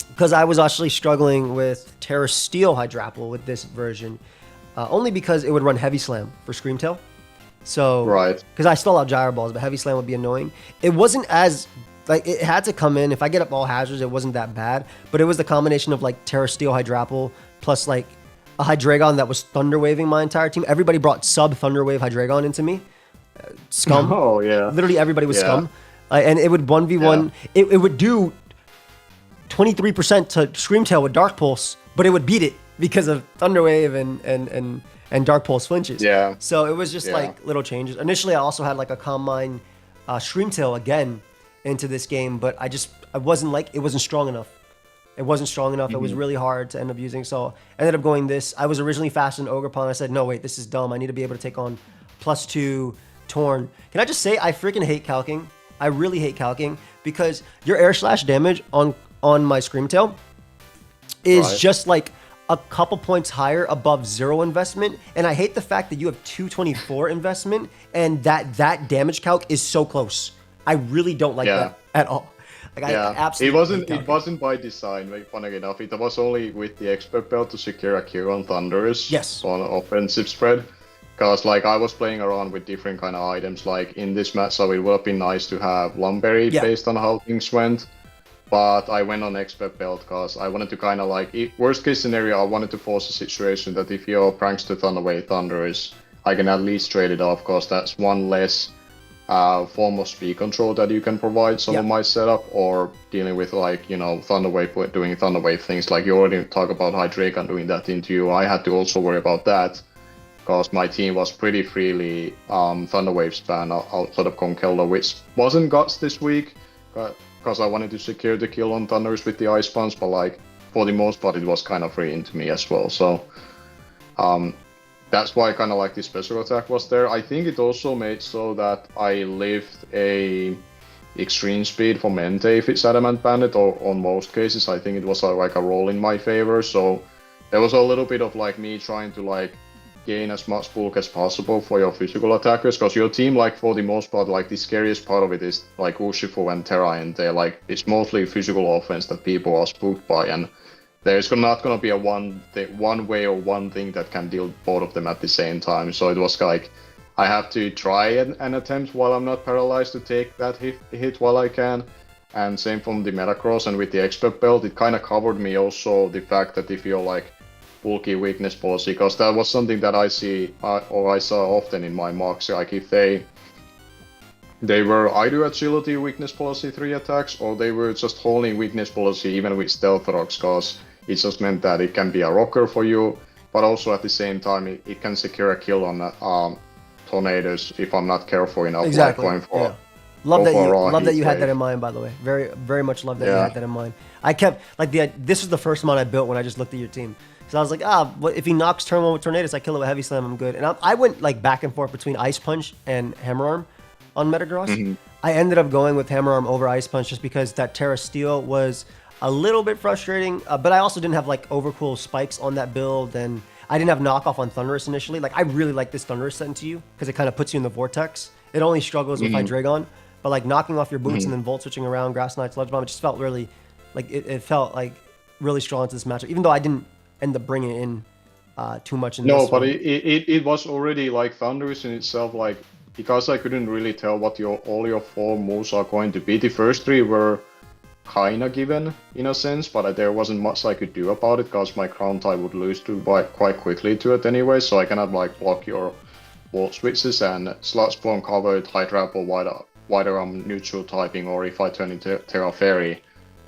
Speaker 1: Because I was actually struggling with Tera Steel Hydrapple with this version, only because it would run Heavy Slam for Screamtail. So, because I still have Gyro Balls, but Heavy Slam would be annoying. It wasn't as, like, it had to come in. If I get up all hazards, it wasn't that bad. But it was the combination of, like, Tera Steel Hydrapple plus, like, a Hydreigon that was Thunder Waving my entire team. Everybody brought sub Thunder Wave Hydreigon into me. Scum.
Speaker 2: Oh, yeah.
Speaker 1: Literally everybody was scum. And it would 1v1. It would do 23% to Screamtail with Dark Pulse, but it would beat it because of Thunder Wave and Dark Pulse flinches.
Speaker 2: Yeah.
Speaker 1: So it was just like little changes. Initially, I also had like a Calm Mind Screamtail again into this game, but it wasn't strong enough. It wasn't strong enough. It was really hard to end up using. So I ended up going this. I was originally fast in Ogerpon. I said, no, wait, this is dumb. I need to be able to take on +2 Torn. Can I just say, I freaking hate calking. I really hate calking because your air slash damage on my Screamtail is just like a couple points higher above 0 investment, and I hate the fact that you have 224 investment and that damage calc is so close. I really don't like that at all. Like I absolutely
Speaker 2: it wasn't by design, like, funny enough. It was only with the expert belt to secure a kill on Thunderous on offensive spread. Because like I was playing around with different kind of items, like in this match, so it would have been nice to have Lumberry based on how things went. But I went on expert belt because I wanted to kind of like, worst case scenario, I wanted to force a situation that if your Prankster Thunderwave Thunderous, I can at least trade it off, because that's one less form of speed control that you can provide some of my setup, or dealing with like, Thunderwave doing Thunderwave things. Like you already talk about Hydreigon doing that into you. I had to also worry about that, because my team was pretty freely Thunderwave span outside of Conkeldurr, which wasn't Guts this week, because I wanted to secure the kill on Thunderous with the Ice Punch, but like for the most part it was kind of free into me as well. So that's why kind of like the special attack was there. I think it also made so that I lived a extreme speed for Mente if it's Adamant Bandit, or on most cases I think it was like a roll in my favor. So there was a little bit of like me trying to like gain as much bulk as possible for your physical attackers, because your team, like for the most part, like the scariest part of it is like Urshifu and Tera, and they're like, it's mostly physical offense that people are spooked by, and there's not gonna be a one way or one thing that can deal both of them at the same time. So it was like I have to try an attempt while I'm not paralyzed to take that hit while I can. And same from the Metagross, and with the expert belt, it kind of covered me also the fact that if you're like bulky weakness policy, because that was something that I saw often in my mocks. Like if they were either agility weakness policy 3 attacks, or they were just holding weakness policy even with stealth rocks, because it just meant that it can be a rocker for you, but also at the same time it can secure a kill on tornadoes if I'm not careful enough.
Speaker 1: Exactly.
Speaker 2: Like going for
Speaker 1: Love
Speaker 2: go for a raw
Speaker 1: love that
Speaker 2: heat
Speaker 1: you had that
Speaker 2: wave.
Speaker 1: in mind, by the way. Very much love that you
Speaker 2: Yeah.
Speaker 1: had that in mind. I kept like this was the first mod I built when I just looked at your team. So I was like, if he knocks turn 1 with Tornadus, I kill it with Heavy Slam, I'm good. And I went like back and forth between Ice Punch and Hammer Arm on Metagross.
Speaker 2: Mm-hmm.
Speaker 1: I ended up going with Hammer Arm over Ice Punch just because that Tera Steel was a little bit frustrating, but I also didn't have like overcool spikes on that build, and I didn't have knockoff on Thunderous initially. Like I really like this Thunderous set into you because it kind of puts you in the vortex. It only struggles with Hydreigon, but like knocking off your boots and then volt switching around, Grass Knight, Sludge Bomb, it just felt really, like it felt like really strong into this matchup. Even though I didn't end up bringing it in too much in
Speaker 2: No,
Speaker 1: this
Speaker 2: but
Speaker 1: one.
Speaker 2: it was already like Thunderous in itself, like because I couldn't really tell what all your 4 moves are going to be. The first 3 were kinda given in a sense, but there wasn't much I could do about it because my ground type would lose to quite quickly to it anyway. So I cannot like block your wall switches and Sludge Bomb covered Hydra or wider neutral typing, or if I turn into Tera Fairy.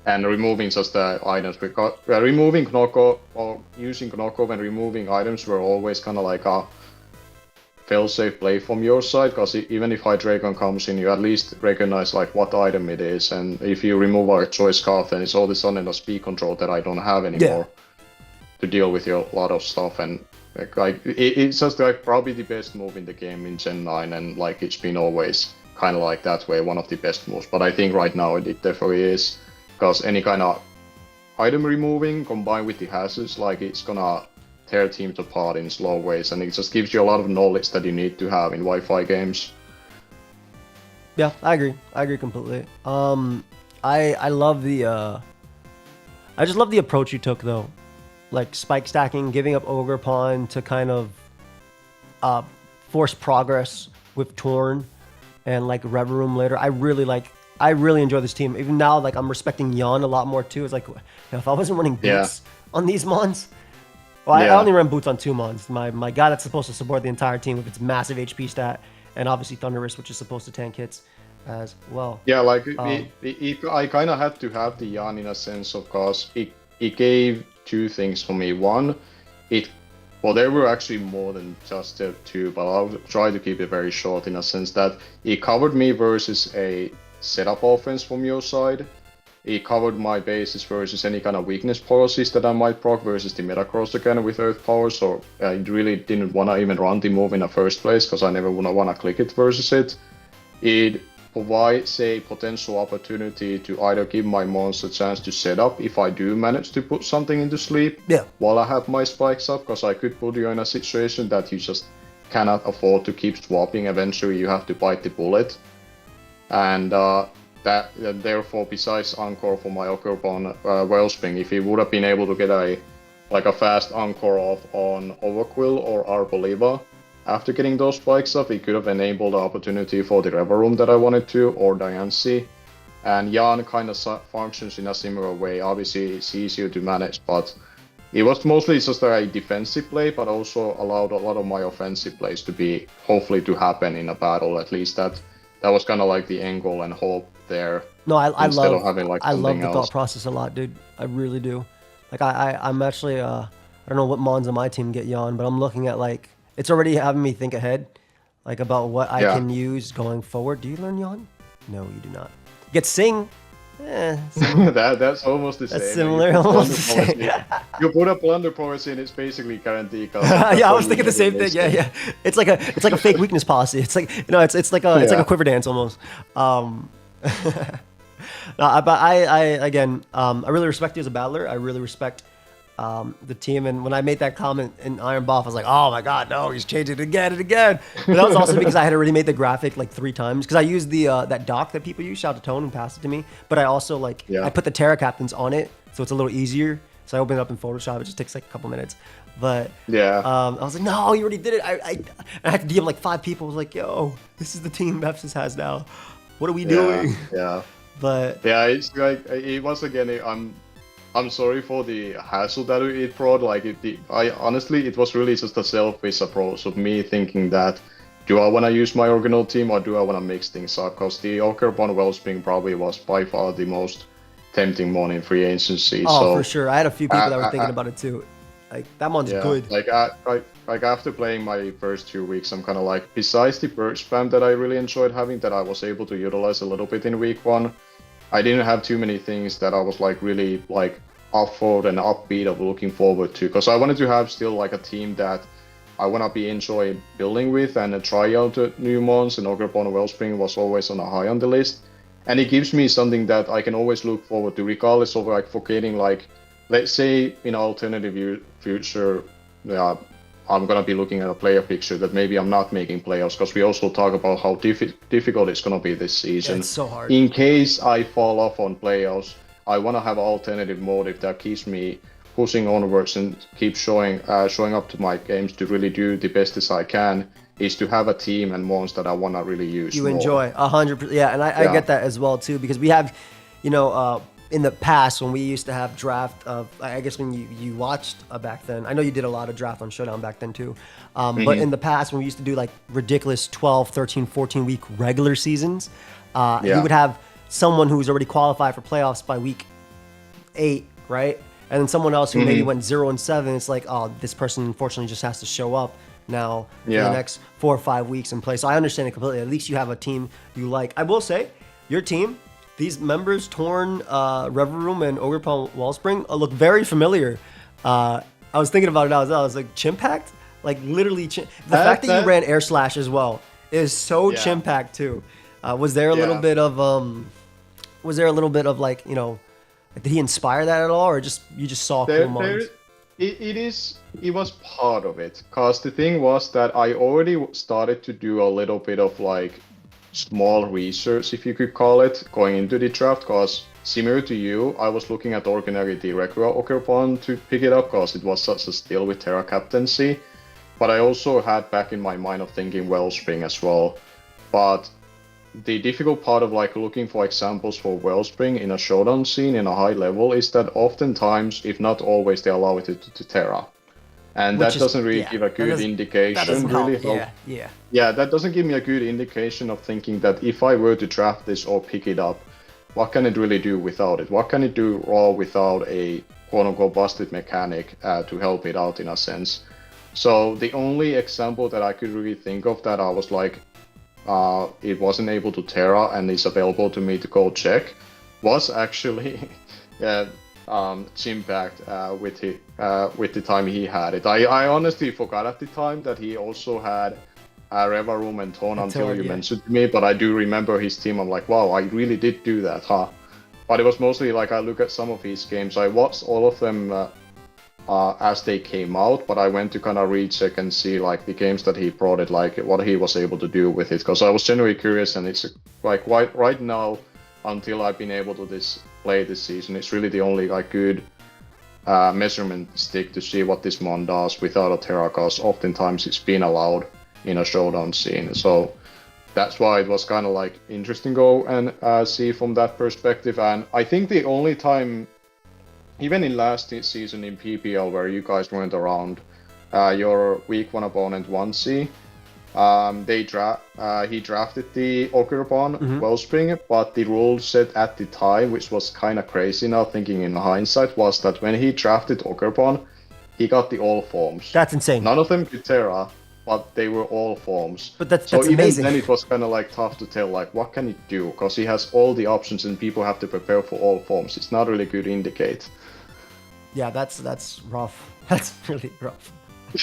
Speaker 2: And removing just the items, because removing knockoff or using knockoff and removing items were always kind of like a fail-safe play from your side, because even if Hydreigon comes in, you at least recognize like what item it is, and if you remove our choice scarf, then it's all of a sudden a speed control that I don't have anymore to deal with a lot of stuff, and like it's just like probably the best move in the game in Gen 9, and like it's been always kind of like that way, one of the best moves. But I think right now it definitely is, because any kind of item removing combined with the hazards, like it's gonna tear teams apart in slow ways, and it just gives you a lot of knowledge that you need to have in Wi-Fi games.
Speaker 1: Yeah, I agree completely. I love the I just love the approach you took though, like spike stacking, giving up Ogre Pawn to kind of force progress with Torn and like Rev Room later. I really enjoy this team. Even now, like I'm respecting Yon a lot more too. It's like, you know, if I wasn't running boots on these mons, well, I only run boots on 2 mons. My guy that's supposed to support the entire team with its massive HP stat, and obviously Thunderous, which is supposed to tank hits as well.
Speaker 2: Yeah, like I kind of had to have the Yan in a sense of, cause it gave 2 things for me. One, well, there were actually more than just the 2, but I'll try to keep it very short in a sense that it covered me versus a setup offense from your side. It covered my bases versus any kind of weakness policies that I might proc versus the Metacross again with Earth Power, so I really didn't want to even run the move in the first place because I never want to click it versus it. It provides a potential opportunity to either give my monster a chance to set up if I do manage to put something into sleep while I have my spikes up, because I could put you in a situation that you just cannot afford to keep swapping. Eventually you have to bite the bullet. And therefore, besides Encore for my Ockerpon Wellspring, if he would have been able to get a fast Encore off on Overquill or Arboliva after getting those spikes up, he could have enabled the opportunity for the Rever Room that I wanted to, or Diancie. And Yan kind of functions in a similar way. Obviously, it's easier to manage, but it was mostly just a defensive play, but also allowed a lot of my offensive plays to be, hopefully, to happen in a battle. At least that was kind of like the angle and hope there.
Speaker 1: No, I love
Speaker 2: the
Speaker 1: thought process a lot, dude. I really do. Like I'm actually I don't know what mons on my team get Yon, but I'm looking at like it's already having me think ahead, like about what I can use going forward. Do you learn Yon? No, you do not. You get Sing.
Speaker 2: That's almost the same.
Speaker 1: That's similar, almost the same.
Speaker 2: You put a Plunder policy and it's basically guaranteed.
Speaker 1: Yeah, I was thinking the same thing. Yeah. It's like a fake weakness policy. It's like, you know, it's like a quiver dance almost. But I really respect you as a battler. I really respect the team. And when I made that comment in Iron Buff, I was like, oh my god, no, he's changing it again and again. But that was also because I had already made the graphic like 3 times, because I used the that doc that people use, shout to Tone, and passed it to me. But I also I put the Tera captains on it, so it's a little easier. So I open it up in Photoshop. It just takes like a couple minutes. But I was like, no, you already did it. I had to DM like 5 people. I was like, yo, this is the team Vepsis has now. What are we doing?
Speaker 2: Yeah.
Speaker 1: But
Speaker 2: yeah, it's like it was again. I'm sorry for the hassle that it brought. Like honestly, it was really just a selfish approach of me thinking that, do I want to use my original team or do I want to mix things up? Because the Ockerpon Wellspring probably was by far the most tempting one in free agency.
Speaker 1: Oh, so, for sure. I had a few people that were thinking about it too. Like that one's good.
Speaker 2: Like like after playing my first 2 weeks, I'm kind of like, besides the bird spam that I really enjoyed having, that I was able to utilize a little bit in week 1, I didn't have too many things that I was like really like up for and upbeat of looking forward to, because I wanted to have still like a team that I want to be enjoy building with and try out new mons, and Ogrepon Wellspring was always on a high on the list. And it gives me something that I can always look forward to, regardless of like forgetting, like, let's say in an alternative future, I'm going to be looking at a player picture that maybe I'm not making playoffs, because we also talk about how difficult it's going to be this season.
Speaker 1: Yeah, it's so hard.
Speaker 2: In case I fall off on playoffs, I want to have an alternative motive that keeps me pushing onwards and keep showing up to my games to really do the best as I can, is to have a team and mons that I want to really use.
Speaker 1: You enjoy 100%. Yeah, and I get that as well too, because we have, in the past when we used to have draft of, I guess when you watched back then, I know you did a lot of draft on Showdown back then too, but in the past when we used to do like ridiculous 12, 13, 14 week regular seasons, you would have someone who's already qualified for playoffs by week 8, right? And then someone else who maybe went 0-7, it's like, oh, this person unfortunately just has to show up now for the next 4 or 5 weeks and play. So I understand it completely. At least you have a team you like. I will say, your team, these members, Torn, Reverum, and Ogrepon Wellspring, look very familiar. I was thinking about it. I was like, Chimpact? Like literally, the fact that you ran Air Slash as well is so Chimpact too. Was there a little bit of like, did he inspire that at all, or you just saw cool mons?
Speaker 2: It was part of it, because the thing was that I already started to do a little bit of like small research, if you could call it, going into the draft, because similar to you, I was looking at Ordinary the regular Ogrepon to pick it up, because it was such a steal with Tera captaincy, but I also had back in my mind of thinking Wellspring as well. But the difficult part of like looking for examples for Wellspring in a showdown scene in a high level is that oftentimes, if not always, they allow it to Tera. And that doesn't really give a good indication, really. That doesn't give me a good indication of thinking that if I were to draft this or pick it up, what can it really do without it? What can it do raw without a quote-unquote busted mechanic to help it out in a sense? So the only example that I could really think of that I was like, it wasn't able to Tera and is available to me to go check, was actually Chimpact with the time he had it. I honestly forgot at the time that he also had Revarum and Tone until you mentioned to me, but I do remember his team. I'm like, wow, I really did do that, huh? But it was mostly like I look at some of his games. I watched all of them as they came out, but I went to kind of recheck and see like the games that he brought it, like what he was able to do with it, because I was genuinely curious. And it's like right now, until I've been able to play this season, it's really the only like good measurement stick to see what this mon does without a Tera, because oftentimes it's been allowed in a showdown scene. So that's why it was kind of like interesting go and see from that perspective. And I think the only time, even in last season in PPL, where you guys weren't around, your week 1 opponent 1C, he drafted the Ogrepon Wellspring, but the rule set at the time, which was kind of crazy now thinking in hindsight, was that when he drafted Ogrepon, he got the all forms.
Speaker 1: That's insane.
Speaker 2: None of them could Tera, but they were all forms.
Speaker 1: But that's
Speaker 2: even
Speaker 1: amazing.
Speaker 2: Then it was kind of like tough to tell, like, what can he do? Because he has all the options and people have to prepare for all forms. It's not really good to indicate.
Speaker 1: Yeah, that's rough. That's really rough.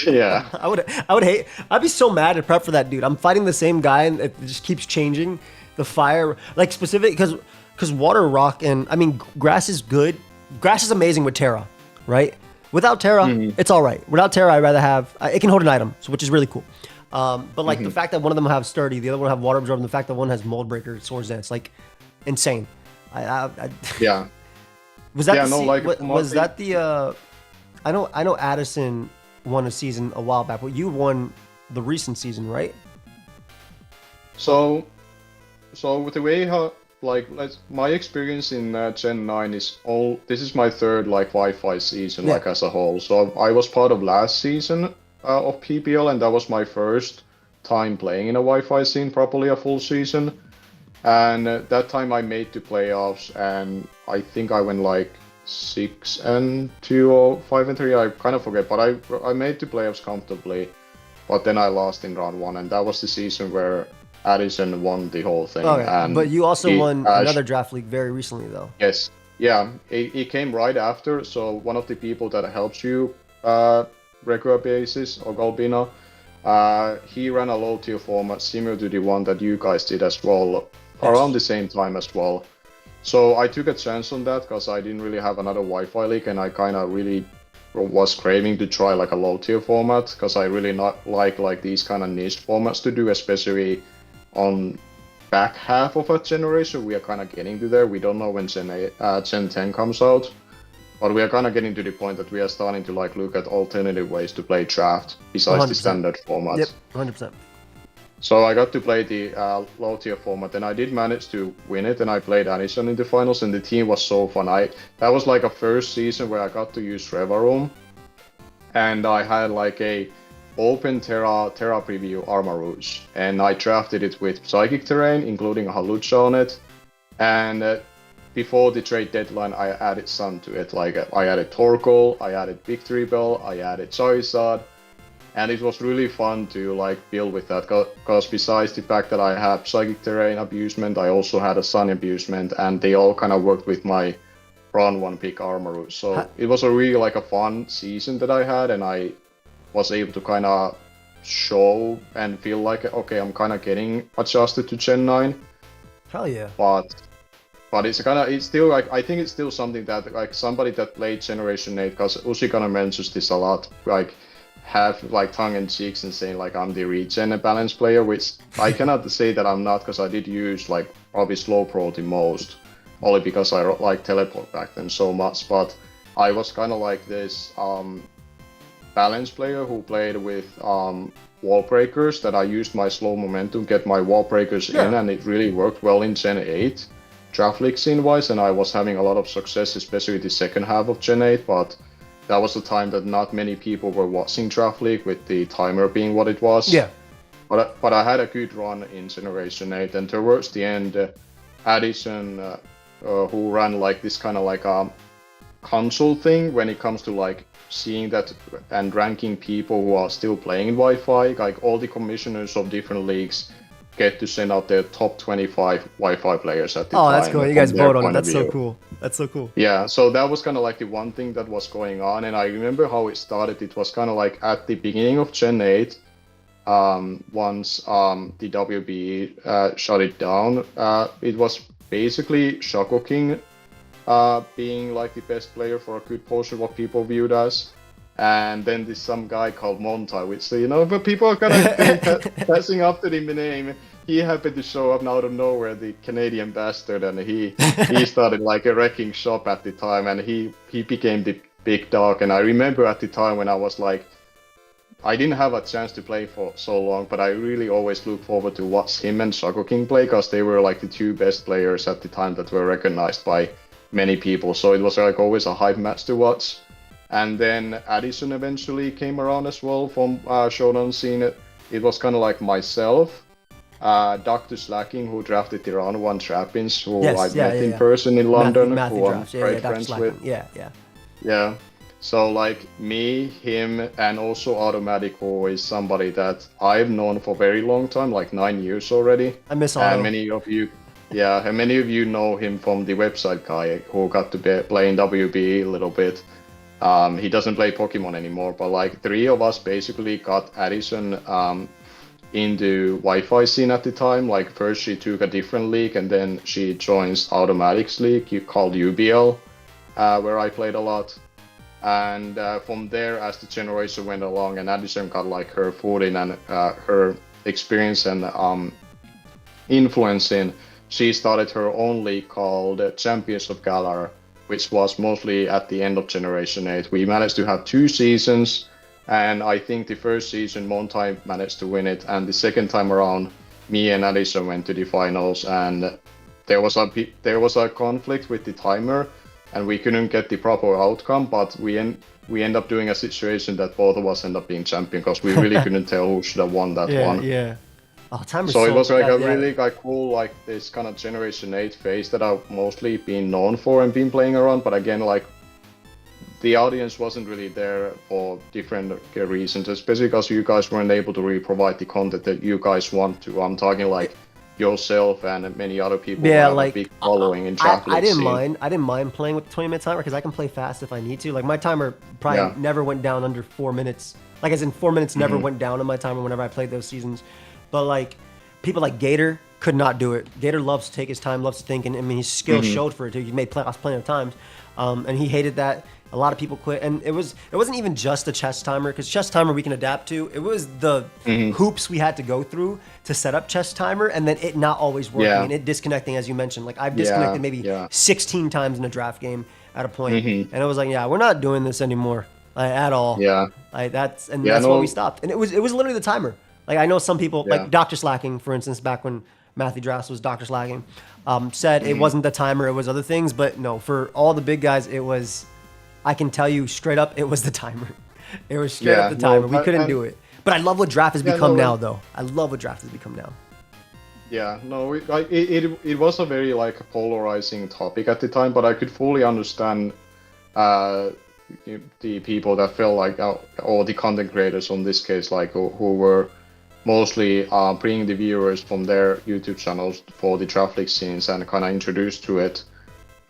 Speaker 2: Yeah.
Speaker 1: I'd be so mad at prep for that dude. I'm fighting the same guy and it just keeps changing. The fire, like specific, because water, rock, and I mean, grass is good. Grass is amazing with Tera, right? Without Tera, it's all right. Without Tera, I'd rather have, it can hold an item, which is really cool. But like the fact that one of them have Sturdy, the other one have Water Absorb, and the fact that one has Mold Breaker, Swords Dance, like insane.
Speaker 2: Yeah.
Speaker 1: Was that was that the I know Addison won a season a while back, but you won the recent season, right?
Speaker 2: So with the way how my experience in Gen 9 is this is my third like Wi-Fi season like as a whole. So I was part of last season of PPL, and that was my first time playing in a Wi-Fi scene properly a full season. And that time I made the playoffs, and I think I went like 6-2 or 5-3. I kind of forget, but I made the playoffs comfortably. But then I lost in round 1, and that was the season where Addison won the whole thing.
Speaker 1: Okay,
Speaker 2: And
Speaker 1: but you also
Speaker 2: he,
Speaker 1: won another draft league very recently, though.
Speaker 2: Yes, yeah, it came right after. So one of the people that helps you regular basis or Galbina, he ran a low tier format similar to the one that you guys did as well, around the same time as well. So I took a chance on that because I didn't really have another Wi-Fi league, and I kind of really was craving to try like a low tier format because I really not like these kind of niche formats to do, especially on back half of a generation. We are kind of getting to there. We don't know when Gen 10 comes out, but we are kind of getting to the point that we are starting to like look at alternative ways to play draft besides
Speaker 1: 100%.
Speaker 2: the standard format.
Speaker 1: Yep, 100%.
Speaker 2: So I got to play the low tier format, and I did manage to win it, and I played Addison in the finals, and the team was so fun. That was like a first season where I got to use Trevor Room, and I had like a open Tera preview armor rouge, and I drafted it with psychic terrain, including a Halucha on it, and before the trade deadline I added some to it, like I added Torkoal, I added Victory Bell, I added Charizard, and it was really fun to like build with that, because besides the fact that I have psychic terrain abusement, I also had a sun abusement, and they all kind of worked with my round 1 pick armor rouge. So it was a really like a fun season that I had, and I was able to kind of show and feel like, okay, I'm kind of getting adjusted to Gen 9.
Speaker 1: Hell yeah.
Speaker 2: But it's still like, I think it's still something that like somebody that played Generation 8, because Uzi kind of mentions this a lot, like have like tongue-in-cheeks and saying like I'm the regen balance player, which I cannot say that I'm not, because I did use like probably slow pro the most, only because I like teleport back then so much. But I was kind of like this balance player who played with wall breakers, that I used my slow momentum, get my wall breakers in, and it really worked well in Gen 8 draft league scene wise, and I was having a lot of success, especially the second half of Gen 8, but that was the time that not many people were watching draft league with the timer being what it was.
Speaker 1: Yeah.
Speaker 2: But I had a good run in Generation 8, and towards the end, Addison, who ran like this kind of like a console thing when it comes to like seeing that and ranking people who are still playing in Wi-Fi, like all the commissioners of different leagues get to send out their top 25 Wi-Fi players at the time.
Speaker 1: Oh, that's cool. You guys vote on it. That's so cool. That's so cool.
Speaker 2: Yeah, so that was kind of like the one thing that was going on, and I remember how it started. It was kind of like at the beginning of Gen 8, once the WBE shut it down, it was basically Shaco King being like the best player for a good portion of what people viewed as. And then there's some guy called Montai, which, you know, but people are kind of passing after him the name. He happened to show up out of nowhere, the Canadian bastard, and he started like a wrecking shop at the time, and he became the big dog. And I remember at the time when I was like, I didn't have a chance to play for so long, but I really always look forward to watch him and Shaco King play, because they were like the two best players at the time that were recognized by many people. So it was like always a hype match to watch. And then Addison eventually came around as well from Shonen scene. It was kind of like myself, Dr. Slacking, who drafted the round 1 Trappings, who I met in person in London, who I'm great friends with. Yeah. So like me, him, and also Automatic, who is somebody that I've known for a very long time, like 9 years already.
Speaker 1: I miss Auto.
Speaker 2: And many of you know him from the website guy who got to play in WBE a little bit. He doesn't play Pokemon anymore, but like 3 of us basically got Addison into Wi-Fi scene at the time. Like first she took a different league, and then she joins Automatic's league called UBL, where I played a lot. And from there, as the generation went along and Addison got like her footing and her experience and influence in, she started her own league called Champions of Galar, which was mostly at the end of Generation 8. We managed to have 2 seasons, and I think the first season Montai managed to win it, and the second time around, me and Addison went to the finals, and there was a conflict with the timer, and we couldn't get the proper outcome, but we end up doing a situation that both of us end up being champion, because we really couldn't tell who should have won that one.
Speaker 1: Yeah. Oh,
Speaker 2: so it was like really like cool, like this kind of Generation 8 phase that I've mostly been known for and been playing around. But again, like the audience wasn't really there for different reasons, especially because you guys weren't able to really provide the content that you guys want to. I'm talking like yourself and many other people who have a big following in Japanese.
Speaker 1: I didn't mind playing with the 20-minute timer because I can play fast if I need to. Like my timer probably never went down under 4 minutes. Like as in 4 minutes never went down on my timer whenever I played those seasons. But like people like Gator could not do it. Gator loves to take his time, loves to think, and I mean his skill showed for it too. He made playoffs plenty of times, and he hated that. A lot of people quit, and it wasn't even just the chess timer, because chess timer we can adapt to. It was the hoops we had to go through to set up chess timer, and then it not always working and it disconnecting, as you mentioned. Like I've disconnected maybe 16 times in a draft game at a point, and it was like, yeah, we're not doing this anymore, like, at all. Yeah, like that's why we stopped. And it was literally the timer. Like I know some people, like Dr. Slacking, for instance, back when Matthew Drafts was Dr. Slacking, said it wasn't the timer, it was other things. But no, for all the big guys, it was. I can tell you straight up, it was the timer. It was straight up the timer. We couldn't do it. But I love what draft has become now, though. I love what draft has become now.
Speaker 2: Yeah, no, it was a very like polarizing topic at the time, but I could fully understand the people that felt like, or the content creators on this case, like who were mostly bringing the viewers from their YouTube channels for the draft league scenes and kind of introduced to it.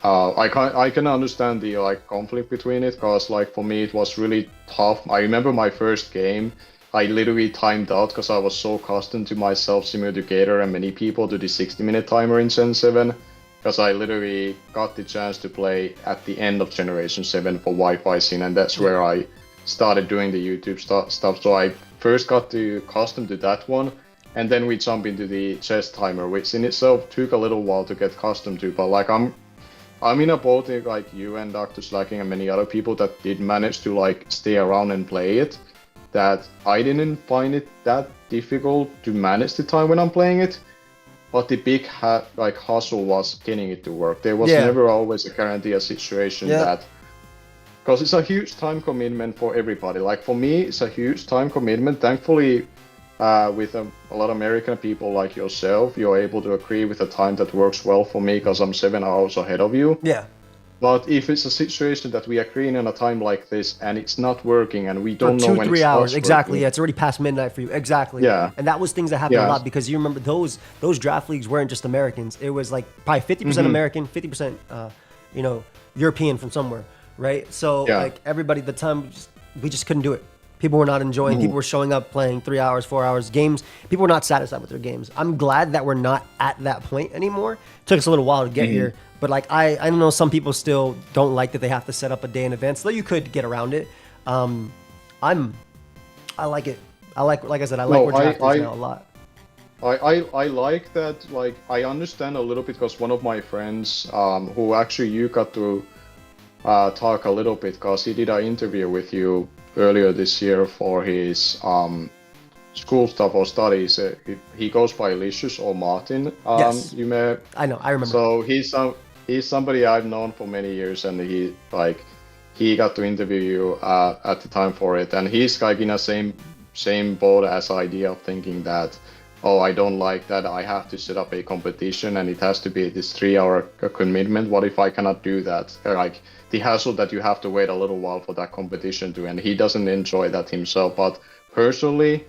Speaker 2: I can understand the like conflict between it, because like for me it was really tough. I remember my first game, I literally timed out because I was so accustomed to myself similar to Gator and many people to the 60-minute timer in Gen 7, because I literally got the chance to play at the end of Generation 7 for Wi-Fi scene, and that's where I started doing the YouTube stuff. So I first got accustomed to that one, and then we jump into the chess timer, which in itself took a little while to get accustomed to, but like I'm in a boat like you and Dr. Slacking and many other people that did manage to like stay around and play it, that I didn't find it that difficult to manage the time when I'm playing it. But the big hustle was getting it to work. There was never always a guarantee a situation that, because it's a huge time commitment for everybody. Like for me, it's a huge time commitment. Thankfully, with a lot of American people like yourself, you're able to agree with a time that works well for me because I'm 7 hours ahead of you. Yeah. But if it's a situation that we agree on a time like this and it's not working and we don't know when
Speaker 1: 2-3 hours, exactly. Yeah, it's already past midnight for you. Exactly. Yeah. And that was things that happened a lot, because you remember those draft leagues weren't just Americans. It was like probably 50% American, 50% European from somewhere, right? So like everybody at the time, we just couldn't do it. People were not enjoying. People were showing up playing 3 hours, 4 hours games. People were not satisfied with their games. I'm glad that we're not at that point anymore. It took us a little while to get here, but like I know some people still don't like that they have to set up a day in advance. Though you could get around it. I like it. Like I said, I like where draft is now a lot.
Speaker 2: I like that. Like I understand a little bit, because one of my friends, who actually you got to talk a little bit, because he did an interview with you earlier this year for his school stuff or studies. He goes by Licious or Martin.
Speaker 1: Yes.
Speaker 2: You may.
Speaker 1: I know. I remember.
Speaker 2: So he's somebody I've known for many years, and he got to interview you at the time for it, and he's like in a same boat as idea of thinking that, oh, I don't like that I have to set up a competition and it has to be this 3-hour commitment. What if I cannot do that? Like the hassle that you have to wait a little while for that competition to end. He doesn't enjoy that himself. But personally,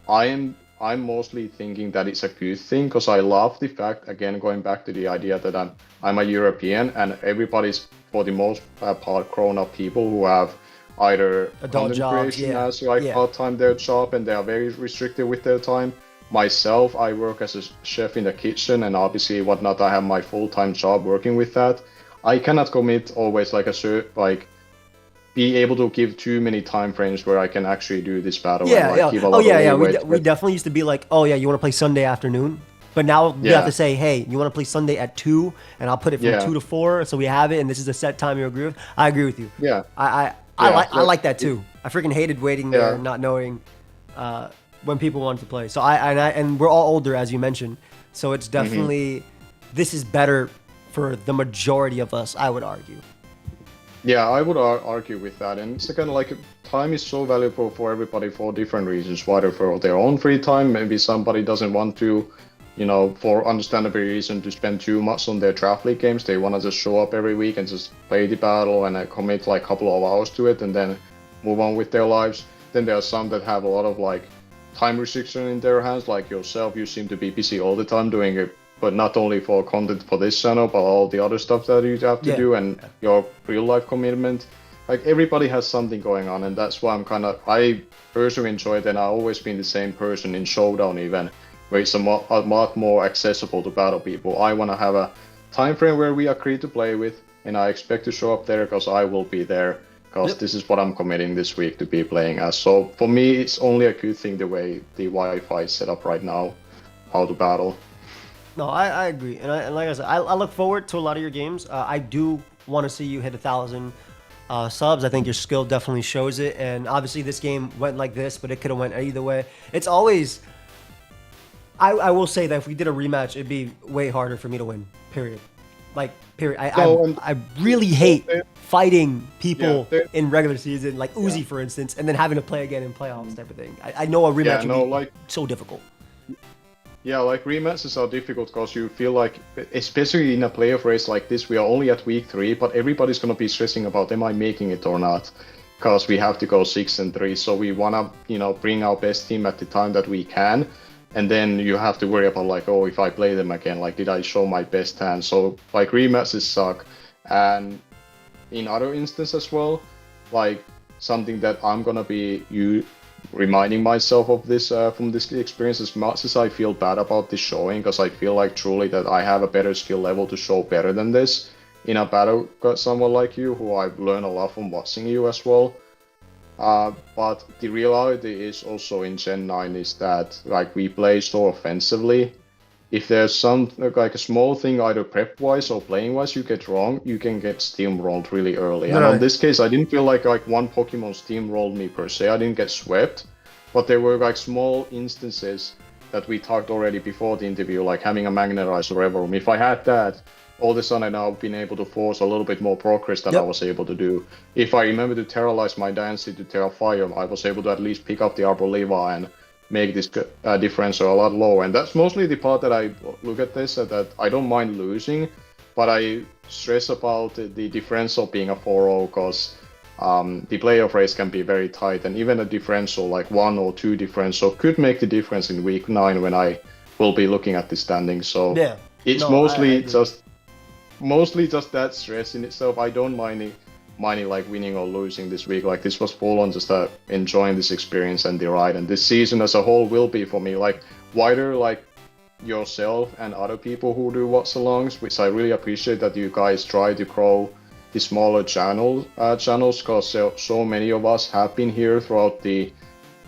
Speaker 2: I'm mostly thinking that it's a good thing, because I love the fact, again, going back to the idea that I'm a European, and everybody's for the most part grown-up people who have either
Speaker 1: adult jobs,
Speaker 2: as part-time their job, and they are very restricted with their time. Myself, I work as a chef in the kitchen, and obviously whatnot, I have my full-time job working with that. I cannot commit always be able to give too many time frames where I can actually do this battle.
Speaker 1: We definitely used to be like, oh yeah, you want to play Sunday afternoon? But now we have to say, hey, you want to play Sunday at 2, and I'll put it from 2 to 4, so we have it, and this is a set time you agree with. I agree with you.
Speaker 2: Yeah.
Speaker 1: I like that too. I freaking hated waiting there and not knowing when people wanted to play. So and we're all older, as you mentioned. So it's definitely this is better for the majority of us, I would argue.
Speaker 2: Yeah, I would argue with that. And it's kind of like time is so valuable for everybody for different reasons. Whether for their own free time, maybe somebody doesn't want to for understandable reason to spend too much on their draft league games. They want to just show up every week and just play the battle and commit like a couple of hours to it and then move on with their lives. Then there are some that have a lot of like time restriction in their hands, like yourself. You seem to be busy all the time doing it, but not only for content for this channel, but all the other stuff that you have to do and your real life commitment. Like everybody has something going on, and that's why I personally enjoy it, and I've always been the same person in Showdown even, where it's a lot more accessible to battle people. I want to have a time frame where we agree to play with, and I expect to show up there because I will be there, because this is what I'm committing this week to be playing as. So for me, it's only a good thing the way the Wi-Fi is set up right now, how to battle.
Speaker 1: No, I agree, and like I said, I look forward to a lot of your games. I do want to see you hit 1,000 subs. I think your skill definitely shows it, and obviously this game went like this, but it could have went either way. It's always, I will say that if we did a rematch, it'd be way harder for me to win. Period. Like period. I really hate fighting people in regular season, like Uzi for instance, and then having to play again in playoffs type of thing. I know a rematch would be so difficult.
Speaker 2: Yeah, like rematches are difficult because you feel like, especially in a playoff race like this, we are only at week 3, but everybody's gonna be stressing about am I making it or not, because we have to go 6-3. So we wanna, bring our best team at the time that we can, and then you have to worry about like, oh, if I play them again, like did I show my best hand? So like rematches suck, and in other instances as well, like something that I'm gonna be reminding myself of this from this experience, as much as I feel bad about this showing, because I feel like truly that I have a better skill level to show better than this in a battle against someone like you, who I've learned a lot from watching you as well. But the reality is also in Gen 9 is that like we play so offensively. If there's some like a small thing either prep wise or playing wise you get wrong, you can get steamrolled really early. And on this case, I didn't feel like one Pokemon steamrolled me per se. I didn't get swept, but there were like small instances that we talked already before the interview, like having a Magnetizer Rev Room. If I had that, all of a sudden I've been able to force a little bit more progress than I was able to do. If I remember to Terralize my Dancy to Tera Fire, I was able to at least pick up the Arboliva and make this differential a lot lower. And that's mostly the part that I look at this, that I don't mind losing, but I stress about the differential being a 4-0, because the playoff race can be very tight, and even a differential, like 1 or 2 differential, could make the difference in week 9 when I will be looking at the standings. So it's mostly just that stress in itself. I don't mind like winning or losing this week. Like this was full on just enjoying this experience and the ride, and this season as a whole will be for me like wider, like yourself and other people who do watch-alongs, which I really appreciate that you guys try to grow the smaller channels, because so many of us have been here throughout the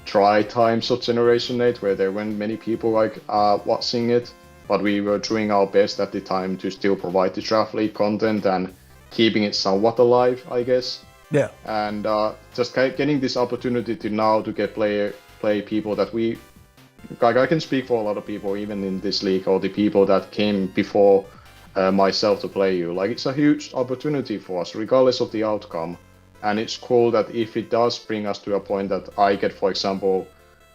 Speaker 2: try times of Generation 8, where there weren't many people like watching it, but we were doing our best at the time to still provide the draft league content and keeping it somewhat alive, I guess.
Speaker 1: Yeah.
Speaker 2: And just getting this opportunity to now to get play people that we, like I can speak for a lot of people even in this league, or the people that came before myself to play you. Like it's a huge opportunity for us, regardless of the outcome. And it's cool that if it does bring us to a point that I get, for example,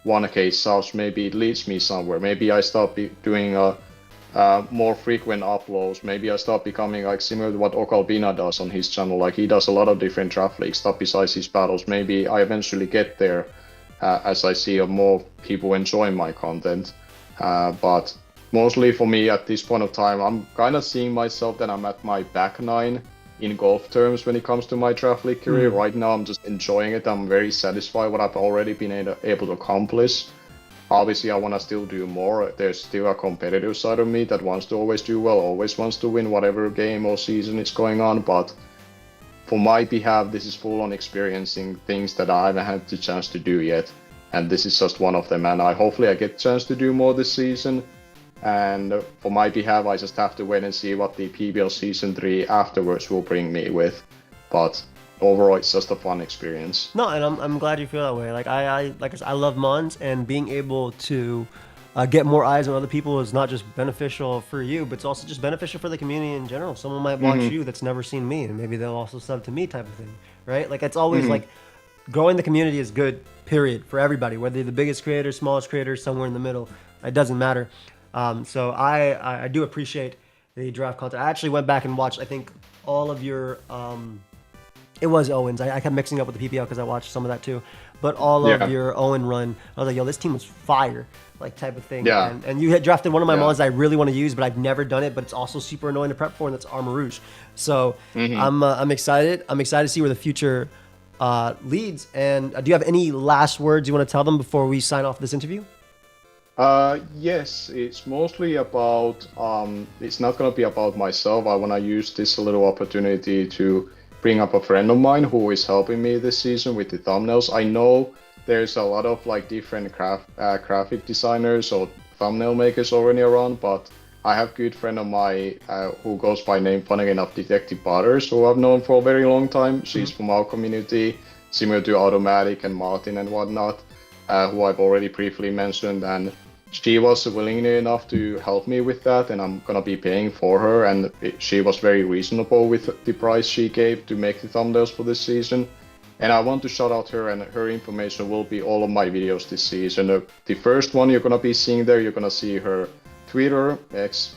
Speaker 2: 1k subs, maybe it leads me somewhere. Maybe I start doing more frequent uploads. Maybe I start becoming like similar to what Okalbina does on his channel. Like he does a lot of different draft league stuff besides his battles. Maybe I eventually get there as I see more people enjoying my content. But mostly for me at this point of time, I'm kind of seeing myself that I'm at my back 9 in golf terms when it comes to my draft league career. Right now I'm just enjoying it. I'm very satisfied what I've already been able to accomplish. Obviously I want to still do more. There's still a competitive side of me that wants to always do well, always wants to win whatever game or season is going on, but for my behalf this is full on experiencing things that I haven't had the chance to do yet, and this is just one of them, and hopefully I get a chance to do more this season. And for my behalf, I just have to wait and see what the PPL Season 3 afterwards will bring me with. But overall, it's just a fun experience.
Speaker 1: No, and I'm glad you feel that way. Like I said, I love Mons, and being able to get more eyes on other people is not just beneficial for you, but it's also just beneficial for the community in general. Someone might watch you that's never seen me, and maybe they'll also sub to me type of thing, right? Like it's always like growing the community is good, period, for everybody, whether you're the biggest creator, smallest creator, somewhere in the middle. It doesn't matter. So I do appreciate the draft content. I actually went back and watched, I think, all of your it was Owens. I kept mixing up with the PPL because I watched some of that too. But all of your Owen run, I was like, yo, this team was fire, like type of thing.
Speaker 2: Yeah.
Speaker 1: And you had drafted one of my mods I really want to use, but I've never done it. But it's also super annoying to prep for, and that's Armor Rouge. So I'm excited. I'm excited to see where the future leads. And do you have any last words you want to tell them before we sign off this interview?
Speaker 2: Yes, it's mostly about, it's not going to be about myself. I want to use this little opportunity to bring up a friend of mine who is helping me this season with the thumbnails. I know there's a lot of like different graphic designers or thumbnail makers already around, but I have a good friend of mine who goes by name, funny enough, Detective Butters, who I've known for a very long time. She's from our community, similar to Automatic and Martin and whatnot, who I've already briefly mentioned, and she was willing enough to help me with that, and I'm gonna be paying for her, and she was very reasonable with the price she gave to make the thumbnails for this season. And I want to shout out her, and her information will be all of my videos this season. The first one you're gonna be seeing there, you're gonna see her Twitter, X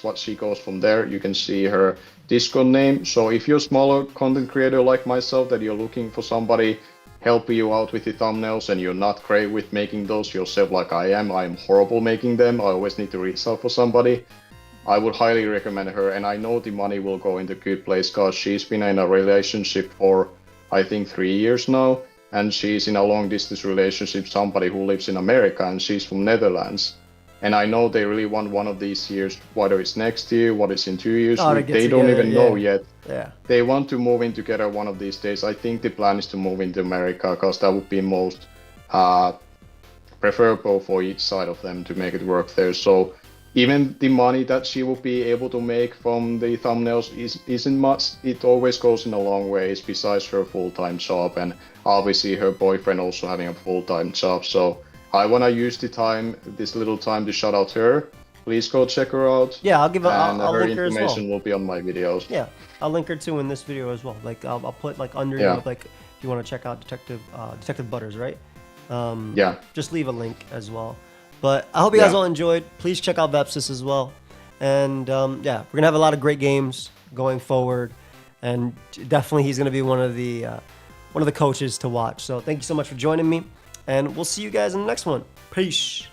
Speaker 2: what she goes from there. You can see her Discord name. So if you're a smaller content creator like myself, that you're looking for somebody help you out with the thumbnails and you're not great with making those yourself like I am horrible making them, I always need to reach out for somebody, I would highly recommend her. And I know the money will go in the good place because she's been in a relationship for I think 3 years now, and she's in a long distance relationship with somebody who lives in America, and she's from Netherlands. And I know they really want one of these years, whether it's next year, what is in 2 years, they don't even know yet.
Speaker 1: Yeah.
Speaker 2: They want to move in together one of these days. I think the plan is to move into America because that would be most preferable for each side of them to make it work there. So even the money that she will be able to make from the thumbnails isn't much. It always goes in a long ways besides her full-time job, and obviously her boyfriend also having a full-time job. So I want to use this little time to shout out her. Please go check her out.
Speaker 1: Yeah, I'll give I'll
Speaker 2: her
Speaker 1: link her as well.
Speaker 2: information will be on my videos.
Speaker 1: Yeah, I'll link her too in this video as well. Like I'll put like under like if you want to check out Detective Butters, right? Just leave a link as well. But I hope you guys all enjoyed. Please check out Vepsis as well. And yeah, we're gonna have a lot of great games going forward, and definitely he's gonna be one of the coaches to watch. So thank you so much for joining me, and we'll see you guys in the next one. Peace.